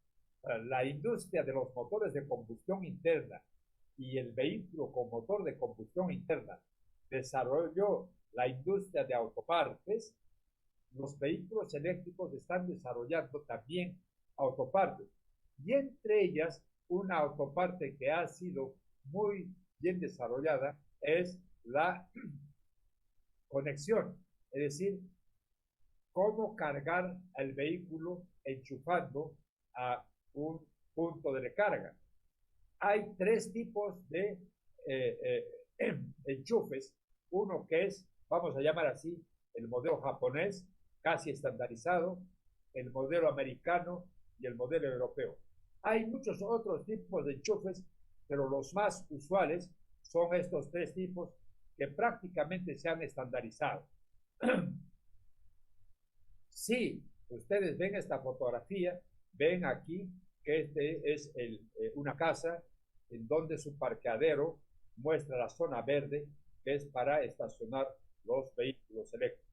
la industria de los motores de combustión interna y el vehículo con motor de combustión interna desarrolló la industria de autopartes, los vehículos eléctricos están desarrollando también autopartes. Y entre ellas, una autoparte que ha sido muy bien desarrollada es la conexión, es decir, cómo cargar el vehículo enchufando a un punto de recarga. Hay 3 tipos de enchufes. Uno que es, vamos a llamar así, el modelo japonés, casi estandarizado, el modelo americano y el modelo europeo. Hay muchos otros tipos de enchufes, pero los más usuales son estos 3 tipos que prácticamente se han estandarizado. Si ustedes ven esta fotografía, ven aquí que este es una casa en donde su parqueadero muestra la zona verde, que es para estacionar los vehículos eléctricos.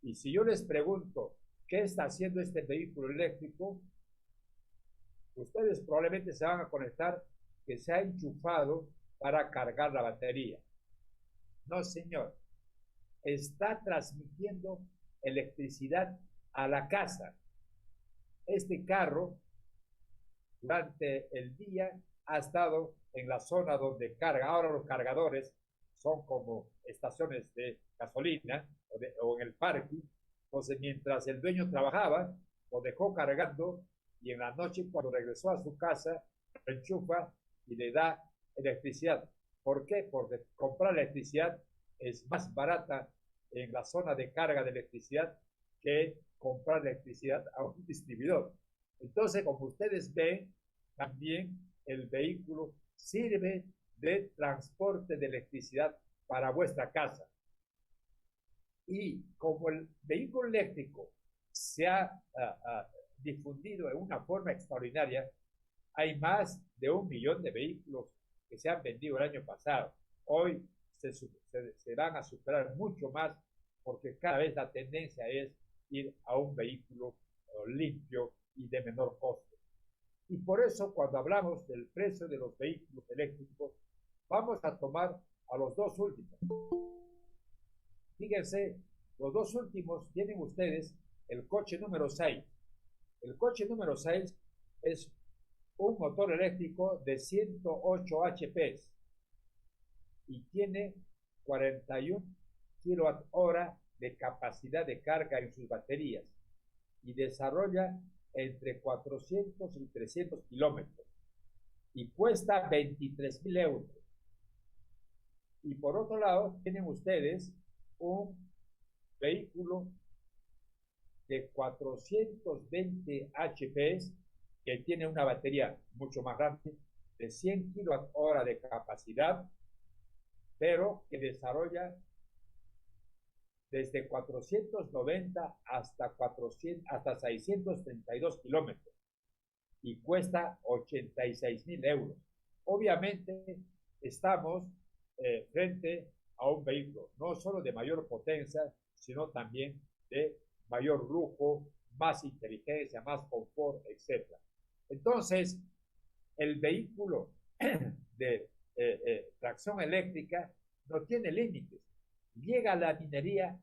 Y si yo les pregunto, ¿qué está haciendo este vehículo eléctrico? Ustedes probablemente se van a conectar que se ha enchufado para cargar la batería. No, señor. Está transmitiendo electricidad a la casa. Este carro, durante el día, ha estado en la zona donde carga. Ahora los cargadores son como estaciones de gasolina o en el parque. Entonces, mientras el dueño trabajaba, lo dejó cargando y en la noche, cuando regresó a su casa, lo enchufa y le da electricidad. ¿Por qué? Porque comprar electricidad es más barata en la zona de carga de electricidad que comprar electricidad a un distribuidor. Entonces, como ustedes ven, también el vehículo sirve de transporte de electricidad para vuestra casa. Y como el vehículo eléctrico se ha difundido en una forma extraordinaria, hay más de 1 millón de vehículos que se han vendido el año pasado. Hoy se van a superar mucho más porque cada vez la tendencia es ir a un vehículo limpio y de menor costo. Y por eso cuando hablamos del precio de los vehículos eléctricos, vamos a tomar a los dos últimos. Fíjense, los dos últimos tienen ustedes el coche número 6. El coche número 6 es un motor eléctrico de 108 HP y tiene 41 kWh de capacidad de carga en sus baterías y desarrolla entre 400 y 300 kilómetros y cuesta 23.000 euros. Y por otro lado, tienen ustedes un vehículo de 420 HP que tiene una batería mucho más grande de 100 kWh de capacidad, pero que desarrolla desde 490 hasta 632 kilómetros y cuesta 86.000 euros. Obviamente estamos frente a un vehículo no solo de mayor potencia, sino también de mayor lujo, más inteligencia, más confort, etc. Entonces, el vehículo de tracción eléctrica no tiene límites. Llega a la minería,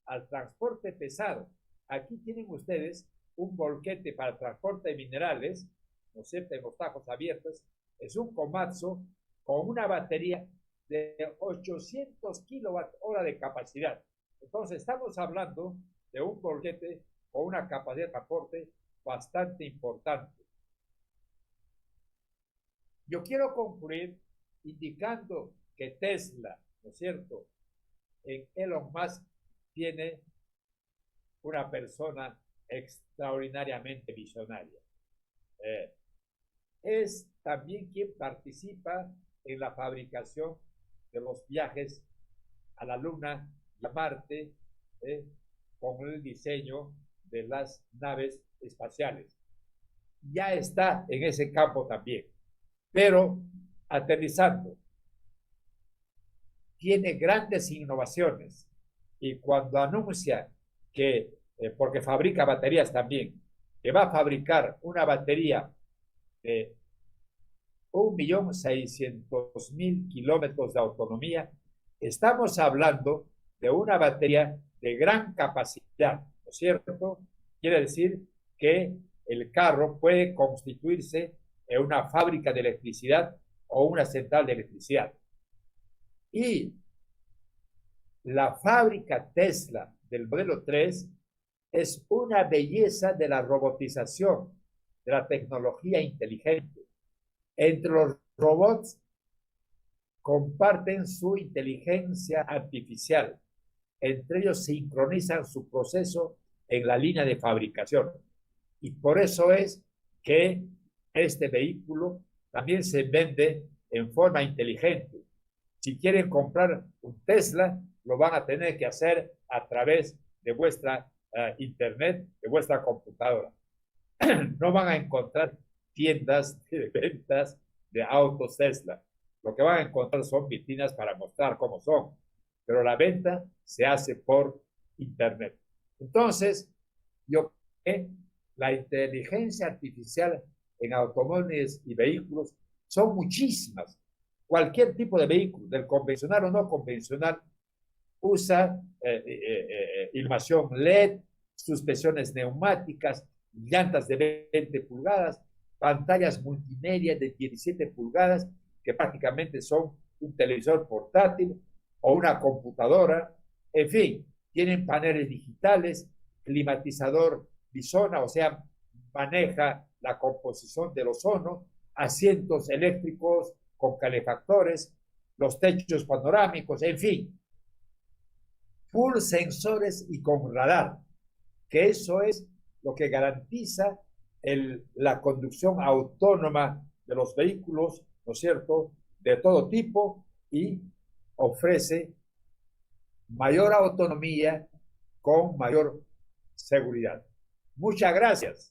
al transporte pesado. Aquí tienen ustedes un volquete para transporte de minerales, ¿no es cierto?, en los tajos abiertos. Es un Komatsu con una batería de 800 kWh de capacidad. Entonces, estamos hablando de un volquete con una capacidad de transporte bastante importante. Yo quiero concluir indicando que Tesla, ¿no es cierto?, en Elon Musk tiene una persona extraordinariamente visionaria. Es también quien participa en la fabricación de los viajes a la Luna y a Marte, con el diseño de las naves espaciales. Ya está en ese campo también, pero aterrizando. Tiene grandes innovaciones y cuando anuncia que, porque fabrica baterías también, que va a fabricar una batería de 1.600.000 kilómetros de autonomía, estamos hablando de una batería de gran capacidad, ¿no es cierto? Quiere decir que el carro puede constituirse en una fábrica de electricidad o una central de electricidad. Y la fábrica Tesla del modelo 3 es una belleza de la robotización, de la tecnología inteligente. Entre los robots comparten su inteligencia artificial. Entre ellos sincronizan su proceso en la línea de fabricación. Y por eso es que este vehículo también se vende en forma inteligente. Si quieren comprar un Tesla, lo van a tener que hacer a través de vuestra internet, de vuestra computadora. no van a encontrar tiendas de ventas de autos Tesla. Lo que van a encontrar son vitrinas para mostrar cómo son, pero la venta se hace por Internet. Entonces, yo creo que la inteligencia artificial en automóviles y vehículos son muchísimas. Cualquier tipo de vehículo, del convencional o no convencional, usa iluminación LED, suspensiones neumáticas, llantas de 20 pulgadas, pantallas multimedia de 17 pulgadas, que prácticamente son un televisor portátil o una computadora. En fin, tienen paneles digitales, climatizador bisona, o sea, maneja la composición del ozono, asientos eléctricos con calefactores, los techos panorámicos, en fin, full sensores y con radar, que eso es lo que garantiza la conducción autónoma de los vehículos, ¿no es cierto?, de todo tipo, y ofrece mayor autonomía con mayor seguridad. Muchas gracias.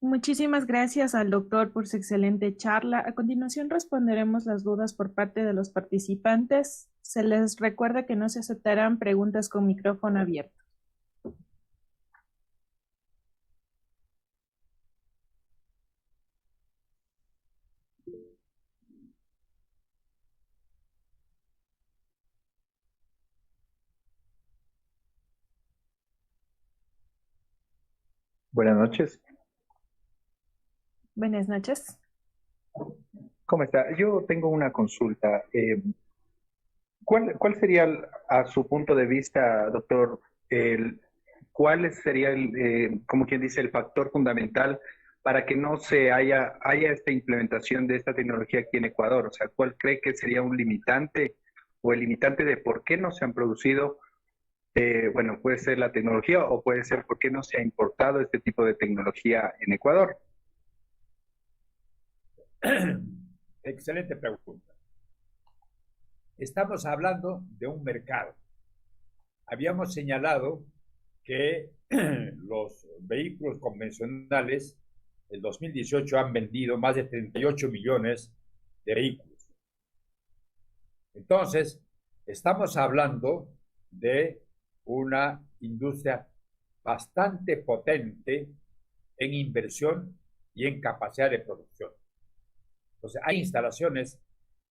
Muchísimas gracias al doctor por su excelente charla. A continuación responderemos las dudas por parte de los participantes. Se les recuerda que no se aceptarán preguntas con micrófono abierto. Buenas noches. Buenas noches. ¿Cómo está? Yo tengo una consulta. ¿Cuál sería, a su punto de vista, doctor, cuál sería como quien dice, el factor fundamental para que no haya esta implementación de esta tecnología aquí en Ecuador? O sea, ¿cuál cree que sería un limitante o el limitante de por qué no se han producido? Bueno, puede ser la tecnología o puede ser por qué no se ha importado este tipo de tecnología en Ecuador. Excelente pregunta. Estamos hablando de un mercado. Habíamos señalado que los vehículos convencionales en 2018 han vendido más de 38 millones de vehículos. Entonces, estamos hablando de una industria bastante potente en inversión y en capacidad de producción. Entonces, hay instalaciones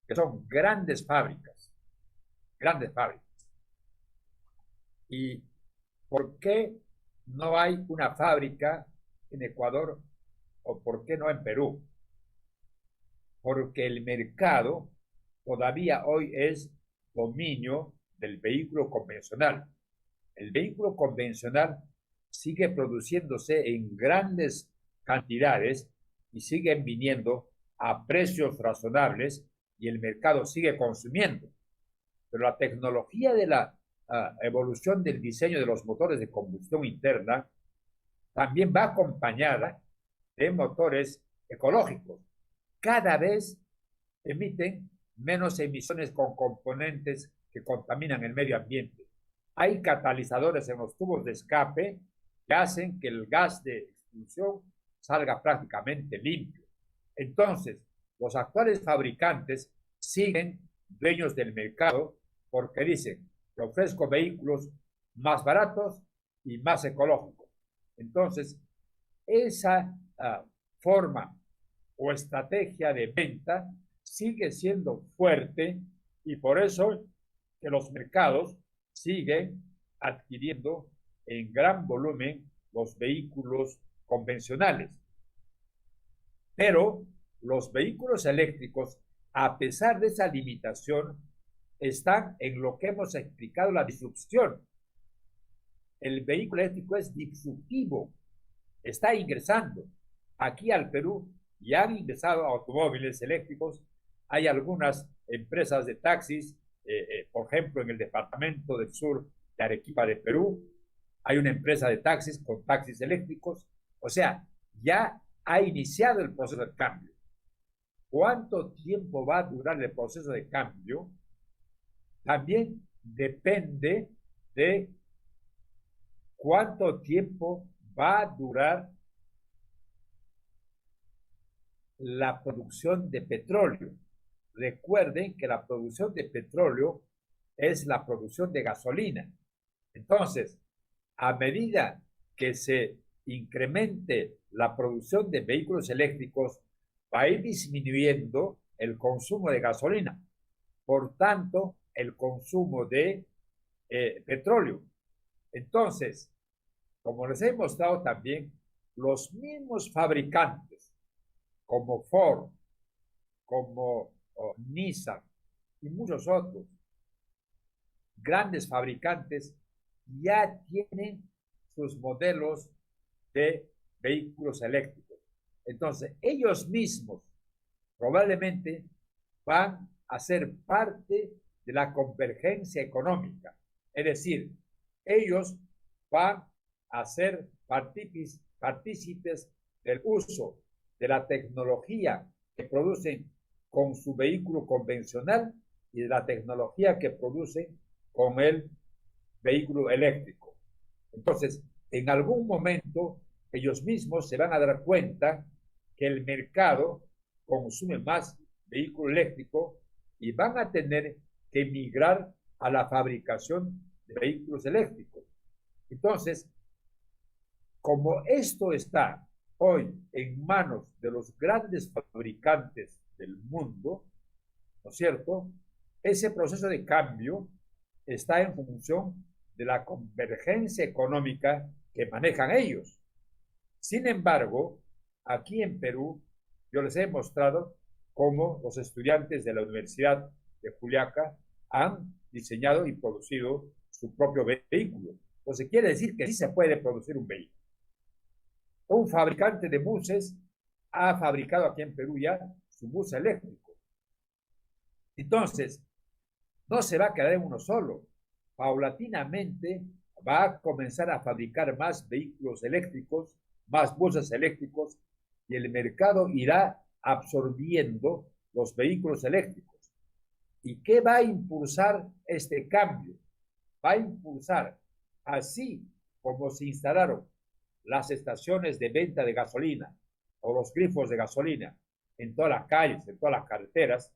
que son grandes fábricas. ¿Y por qué no hay una fábrica en Ecuador o por qué no en Perú? Porque el mercado todavía hoy es dominio del vehículo convencional. El vehículo convencional sigue produciéndose en grandes cantidades y siguen viniendo a precios razonables y el mercado sigue consumiendo. Pero la tecnología de la evolución del diseño de los motores de combustión interna también va acompañada de motores ecológicos. Cada vez emiten menos emisiones con componentes que contaminan el medio ambiente. Hay catalizadores en los tubos de escape que hacen que el gas de expulsión salga prácticamente limpio. Entonces, los actuales fabricantes siguen dueños del mercado porque dicen que ofrezco vehículos más baratos y más ecológicos. Entonces, esa forma o estrategia de venta sigue siendo fuerte y por eso que los mercados siguen adquiriendo en gran volumen los vehículos convencionales. Pero los vehículos eléctricos, a pesar de esa limitación, están en lo que hemos explicado, la disrupción. El vehículo eléctrico es disruptivo, está ingresando. Aquí al Perú ya han ingresado automóviles eléctricos. Hay algunas empresas de taxis, por ejemplo, en el departamento del sur de Arequipa de Perú, hay una empresa de taxis con taxis eléctricos. O sea, ya ha iniciado el proceso de cambio. ¿Cuánto tiempo va a durar el proceso de cambio? También depende de cuánto tiempo va a durar la producción de petróleo. Recuerden que la producción de petróleo es la producción de gasolina. Entonces, a medida que se incremente la producción de vehículos eléctricos, va a ir disminuyendo el consumo de gasolina. Por tanto, el consumo de petróleo. Entonces, como les he mostrado también, los mismos fabricantes, como Ford, como Nissan y muchos otros grandes fabricantes, ya tienen sus modelos de vehículos eléctricos. Entonces, ellos mismos probablemente van a ser parte de la convergencia económica. Es decir, ellos van a ser partícipes del uso de la tecnología que producen con su vehículo convencional y de la tecnología que producen con el vehículo eléctrico. Entonces, en algún momento, ellos mismos se van a dar cuenta que el mercado consume más vehículo eléctrico y van a tener que migrar a la fabricación de vehículos eléctricos. Entonces, como esto está hoy en manos de los grandes fabricantes del mundo, ¿no es cierto? Ese proceso de cambio está en función de la convergencia económica que manejan ellos. Sin embargo, aquí en Perú, yo les he mostrado cómo los estudiantes de la Universidad de Juliaca han diseñado y producido su propio vehículo. Entonces, quiere decir que sí se puede producir un vehículo. Un fabricante de buses ha fabricado aquí en Perú ya su bus eléctrico. Entonces, no se va a quedar en uno solo. Paulatinamente va a comenzar a fabricar más vehículos eléctricos, más buses eléctricos, y el mercado irá absorbiendo los vehículos eléctricos. ¿Y qué va a impulsar este cambio? Va a impulsar, así como se instalaron las estaciones de venta de gasolina o los grifos de gasolina en todas las calles, en todas las carreteras,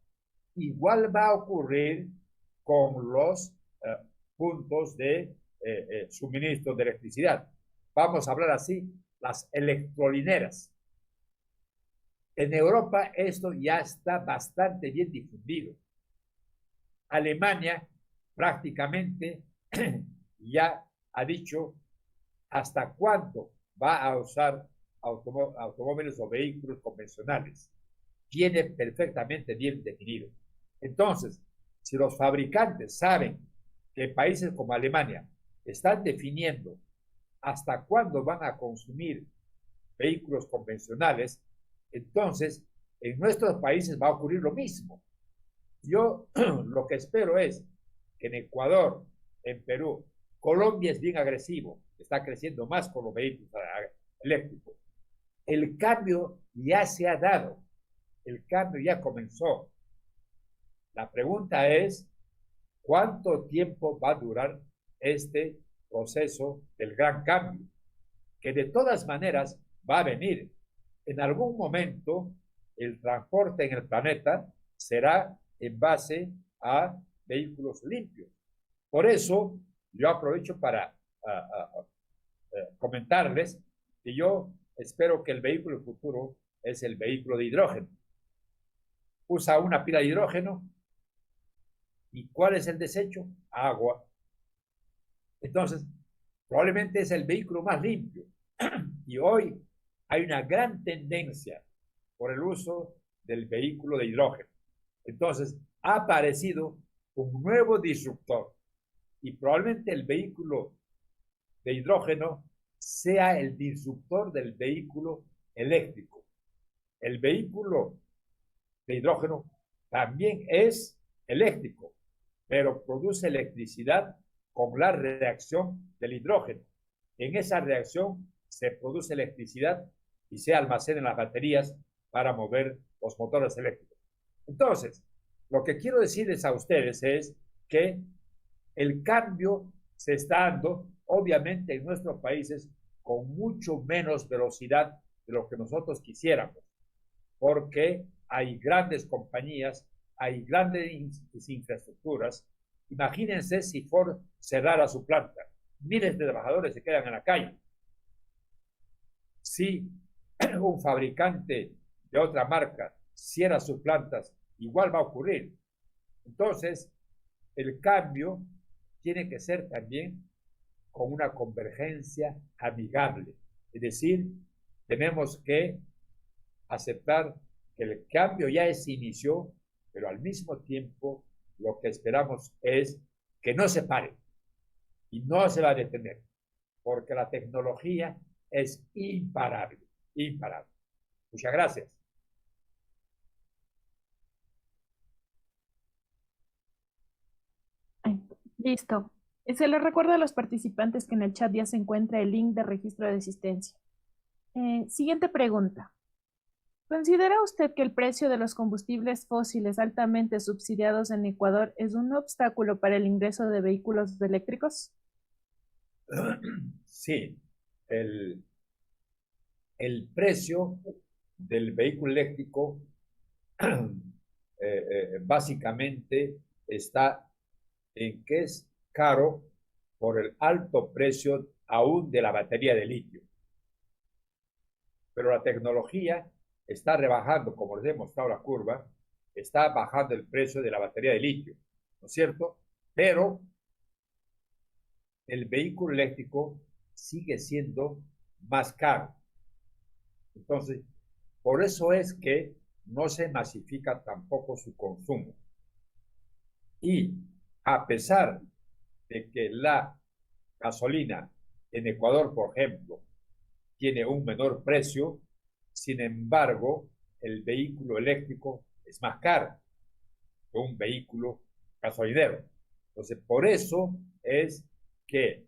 igual va a ocurrir con los puntos de suministro de electricidad. Vamos a hablar así, las electrolineras. En Europa esto ya está bastante bien difundido. Alemania prácticamente ya ha dicho hasta cuánto va a usar automóviles o vehículos convencionales. Tiene perfectamente bien definido. Entonces, si los fabricantes saben que países como Alemania están definiendo hasta cuándo van a consumir vehículos convencionales, entonces en nuestros países va a ocurrir lo mismo. Yo lo que espero es que en Ecuador, en Perú, Colombia es bien agresivo, está creciendo más con los vehículos eléctricos. El cambio ya se ha dado, el cambio ya comenzó. La pregunta es, ¿cuánto tiempo va a durar este proceso del gran cambio? Que de todas maneras va a venir. En algún momento, el transporte en el planeta será en base a vehículos limpios. Por eso, yo aprovecho para comentarles que yo espero que el vehículo futuro es el vehículo de hidrógeno. Usa una pila de hidrógeno. ¿Y cuál es el desecho? Agua. Entonces, probablemente es el vehículo más limpio. Y hoy hay una gran tendencia por el uso del vehículo de hidrógeno. Entonces, ha aparecido un nuevo disruptor. Y probablemente el vehículo de hidrógeno sea el disruptor del vehículo eléctrico. El vehículo de hidrógeno también es eléctrico, pero produce electricidad con la reacción del hidrógeno. En esa reacción se produce electricidad y se almacena en las baterías para mover los motores eléctricos. Entonces, lo que quiero decirles a ustedes es que el cambio se está dando, obviamente, en nuestros países con mucho menos velocidad de lo que nosotros quisiéramos, porque hay grandes compañías, hay grandes infraestructuras. Imagínense si Ford cerrara su planta, miles de trabajadores se quedan en la calle. Si un fabricante de otra marca cierra sus plantas, igual va a ocurrir. Entonces, el cambio tiene que ser también con una convergencia amigable. Es decir, tenemos que aceptar que el cambio ya se inició, pero al mismo tiempo lo que esperamos es que no se pare y no se va a detener, porque la tecnología es imparable, imparable. Muchas gracias. Listo. Se les recuerda a los participantes que en el chat ya se encuentra el link de registro de asistencia. Siguiente pregunta. ¿Considera usted que el precio de los combustibles fósiles altamente subsidiados en Ecuador es un obstáculo para el ingreso de vehículos eléctricos? Sí, el precio del vehículo eléctrico básicamente está en que es caro por el alto precio aún de la batería de litio. Pero la tecnología está rebajando, como les he mostrado la curva, está bajando el precio de la batería de litio, ¿no es cierto? Pero el vehículo eléctrico sigue siendo más caro. Entonces, por eso es que no se masifica tampoco su consumo. Y a pesar de que la gasolina en Ecuador, por ejemplo, tiene un menor precio, sin embargo, el vehículo eléctrico es más caro que un vehículo gasolinero. Entonces, por eso es que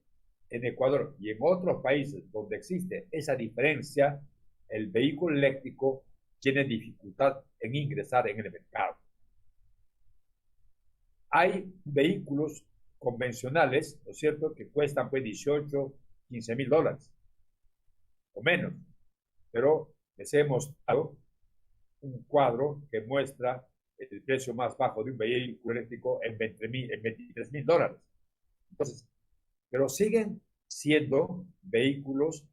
en Ecuador y en otros países donde existe esa diferencia, el vehículo eléctrico tiene dificultad en ingresar en el mercado. Hay vehículos convencionales, ¿no es cierto?, que cuestan pues 18, 15 mil dólares o menos, pero les he mostrado un cuadro que muestra el precio más bajo de un vehículo eléctrico en 23 mil dólares. Entonces, pero siguen siendo vehículos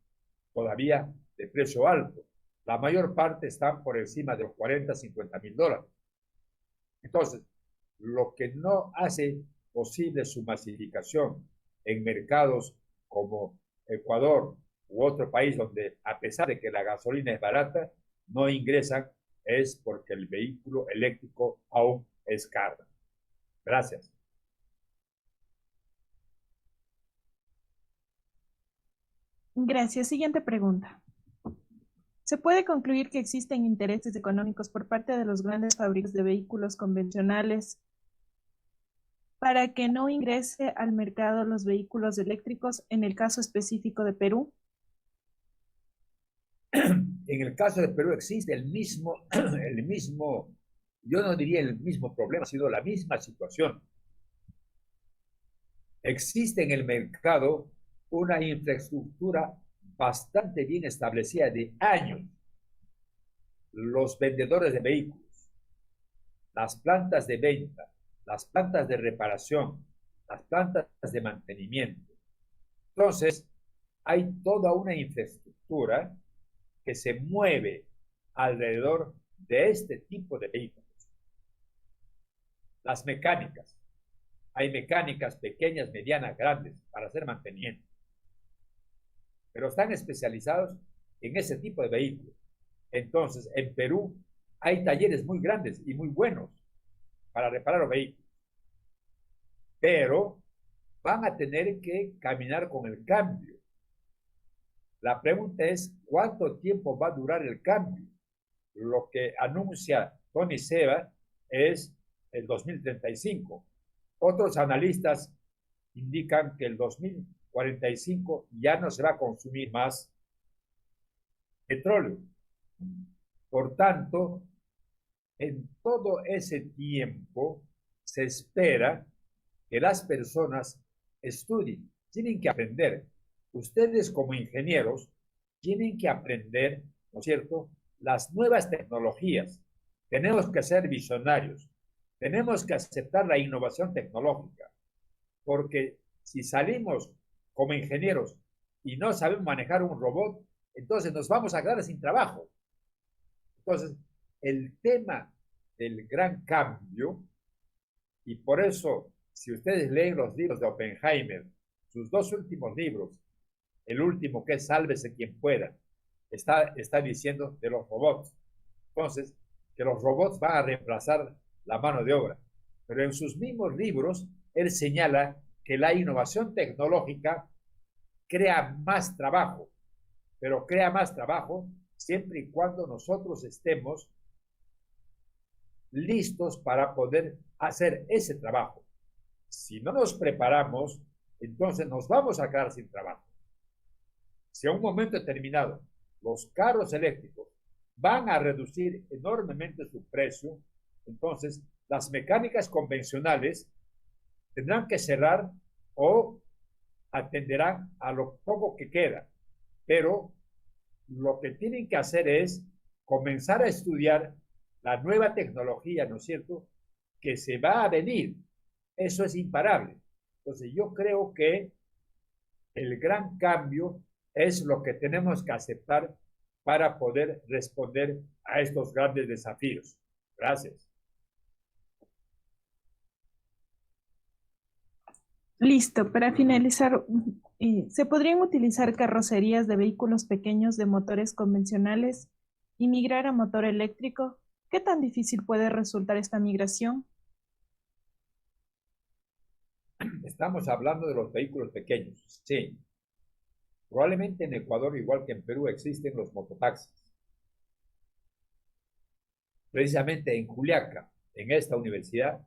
todavía de precio alto. La mayor parte están por encima de los 40, 50 mil dólares. Entonces, lo que no hace posible su masificación en mercados como Ecuador u otro país donde, a pesar de que la gasolina es barata, no ingresan, es porque el vehículo eléctrico aún es caro. Gracias. Gracias. Siguiente pregunta. ¿Se puede concluir que existen intereses económicos por parte de los grandes fabricantes de vehículos convencionales para que no ingrese al mercado los vehículos eléctricos en el caso específico de Perú? En el caso de Perú existe el mismo, yo no diría el mismo problema, ha sido la misma situación. Existe en el mercado una infraestructura bastante bien establecida de años. Los vendedores de vehículos, las plantas de venta, las plantas de reparación, las plantas de mantenimiento. Entonces, hay toda una infraestructura que se mueve alrededor de este tipo de vehículos. Las mecánicas. Hay mecánicas pequeñas, medianas, grandes para hacer mantenimiento. Pero están especializados en ese tipo de vehículos. Entonces, en Perú hay talleres muy grandes y muy buenos para reparar los vehículos. Pero van a tener que caminar con el cambio. La pregunta es, ¿cuánto tiempo va a durar el cambio? Lo que anuncia Tony Seba es el 2035. Otros analistas indican que el 2045 ya no se va a consumir más petróleo. Por tanto, en todo ese tiempo se espera que las personas estudien, tienen que aprender. Ustedes como ingenieros tienen que aprender, ¿no es cierto?, las nuevas tecnologías. Tenemos que ser visionarios. Tenemos que aceptar la innovación tecnológica. Porque si salimos como ingenieros y no sabemos manejar un robot, entonces nos vamos a quedar sin trabajo. Entonces, el tema del gran cambio, y por eso, si ustedes leen los libros de Oppenheimer, sus dos últimos libros, el último que es Sálvese quien pueda, está diciendo de los robots. Entonces, que los robots van a reemplazar la mano de obra. Pero en sus mismos libros, él señala que la innovación tecnológica crea más trabajo, pero crea más trabajo siempre y cuando nosotros estemos listos para poder hacer ese trabajo. Si no nos preparamos, entonces nos vamos a quedar sin trabajo. Si a un momento determinado los carros eléctricos van a reducir enormemente su precio, entonces las mecánicas convencionales tendrán que cerrar o atenderán a lo poco que queda. Pero lo que tienen que hacer es comenzar a estudiar la nueva tecnología, ¿no es cierto?, que se va a venir. Eso es imparable. Entonces yo creo que el gran cambio es lo que tenemos que aceptar para poder responder a estos grandes desafíos. Gracias. Listo. Para finalizar, ¿se podrían utilizar carrocerías de vehículos pequeños de motores convencionales y migrar a motor eléctrico? ¿Qué tan difícil puede resultar esta migración? Estamos hablando de los vehículos pequeños. Sí. Probablemente en Ecuador, igual que en Perú, existen los mototaxis. Precisamente en Juliaca, en esta universidad,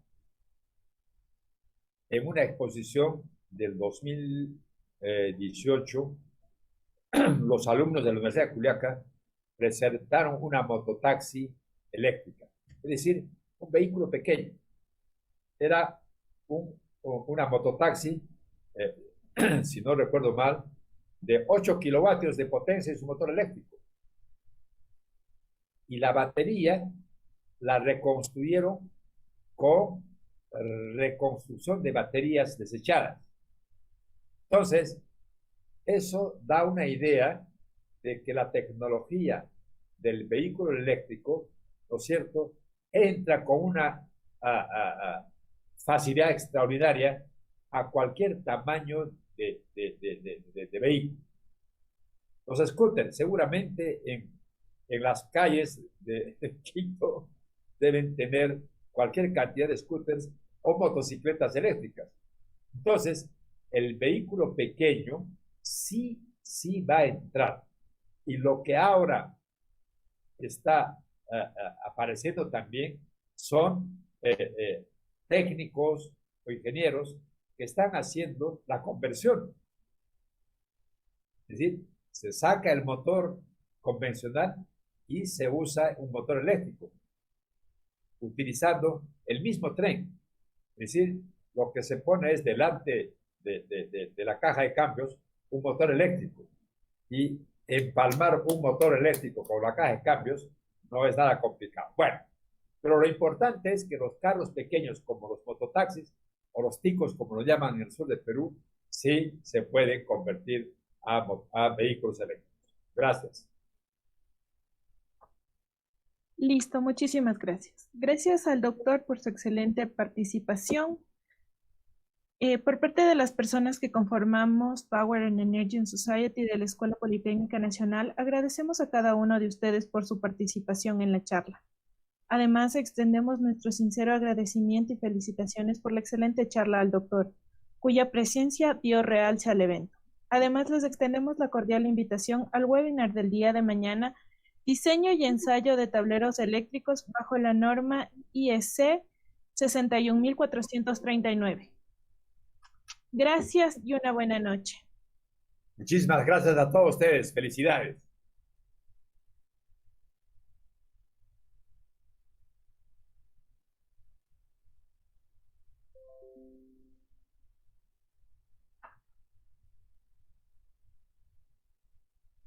en una exposición del 2018, los alumnos de la Universidad de Juliaca presentaron una mototaxi eléctrica, es decir, un vehículo pequeño. Era una mototaxi, si no recuerdo mal, de 8 kilovatios de potencia en su motor eléctrico. Y la batería la reconstruyeron con reconstrucción de baterías desechadas. Entonces, eso da una idea de que la tecnología del vehículo eléctrico, ¿no es cierto?, entra con una facilidad extraordinaria a cualquier tamaño de vehículo. Los scooters, seguramente en las calles de Quito deben tener cualquier cantidad de scooters o motocicletas eléctricas. Entonces, el vehículo pequeño sí va a entrar. Y lo que ahora está apareciendo también son técnicos o ingenieros que están haciendo la conversión. Es decir, se saca el motor convencional y se usa un motor eléctrico, utilizando el mismo tren. Es decir, lo que se pone es delante de la caja de cambios un motor eléctrico, y empalmar un motor eléctrico con la caja de cambios no es nada complicado. Bueno, pero lo importante es que los carros pequeños como los mototaxis o los ticos, como lo llaman en el sur de Perú, sí se pueden convertir a vehículos eléctricos. Gracias. Listo, muchísimas gracias. Gracias al doctor por su excelente participación. Por parte de las personas que conformamos Power and Energy in Society de la Escuela Politécnica Nacional, agradecemos a cada uno de ustedes por su participación en la charla. Además, extendemos nuestro sincero agradecimiento y felicitaciones por la excelente charla al doctor, cuya presencia dio realce al evento. Además, les extendemos la cordial invitación al webinar del día de mañana, Diseño y ensayo de tableros eléctricos bajo la norma IEC 61439. Gracias y una buena noche. Muchísimas gracias a todos ustedes. Felicidades.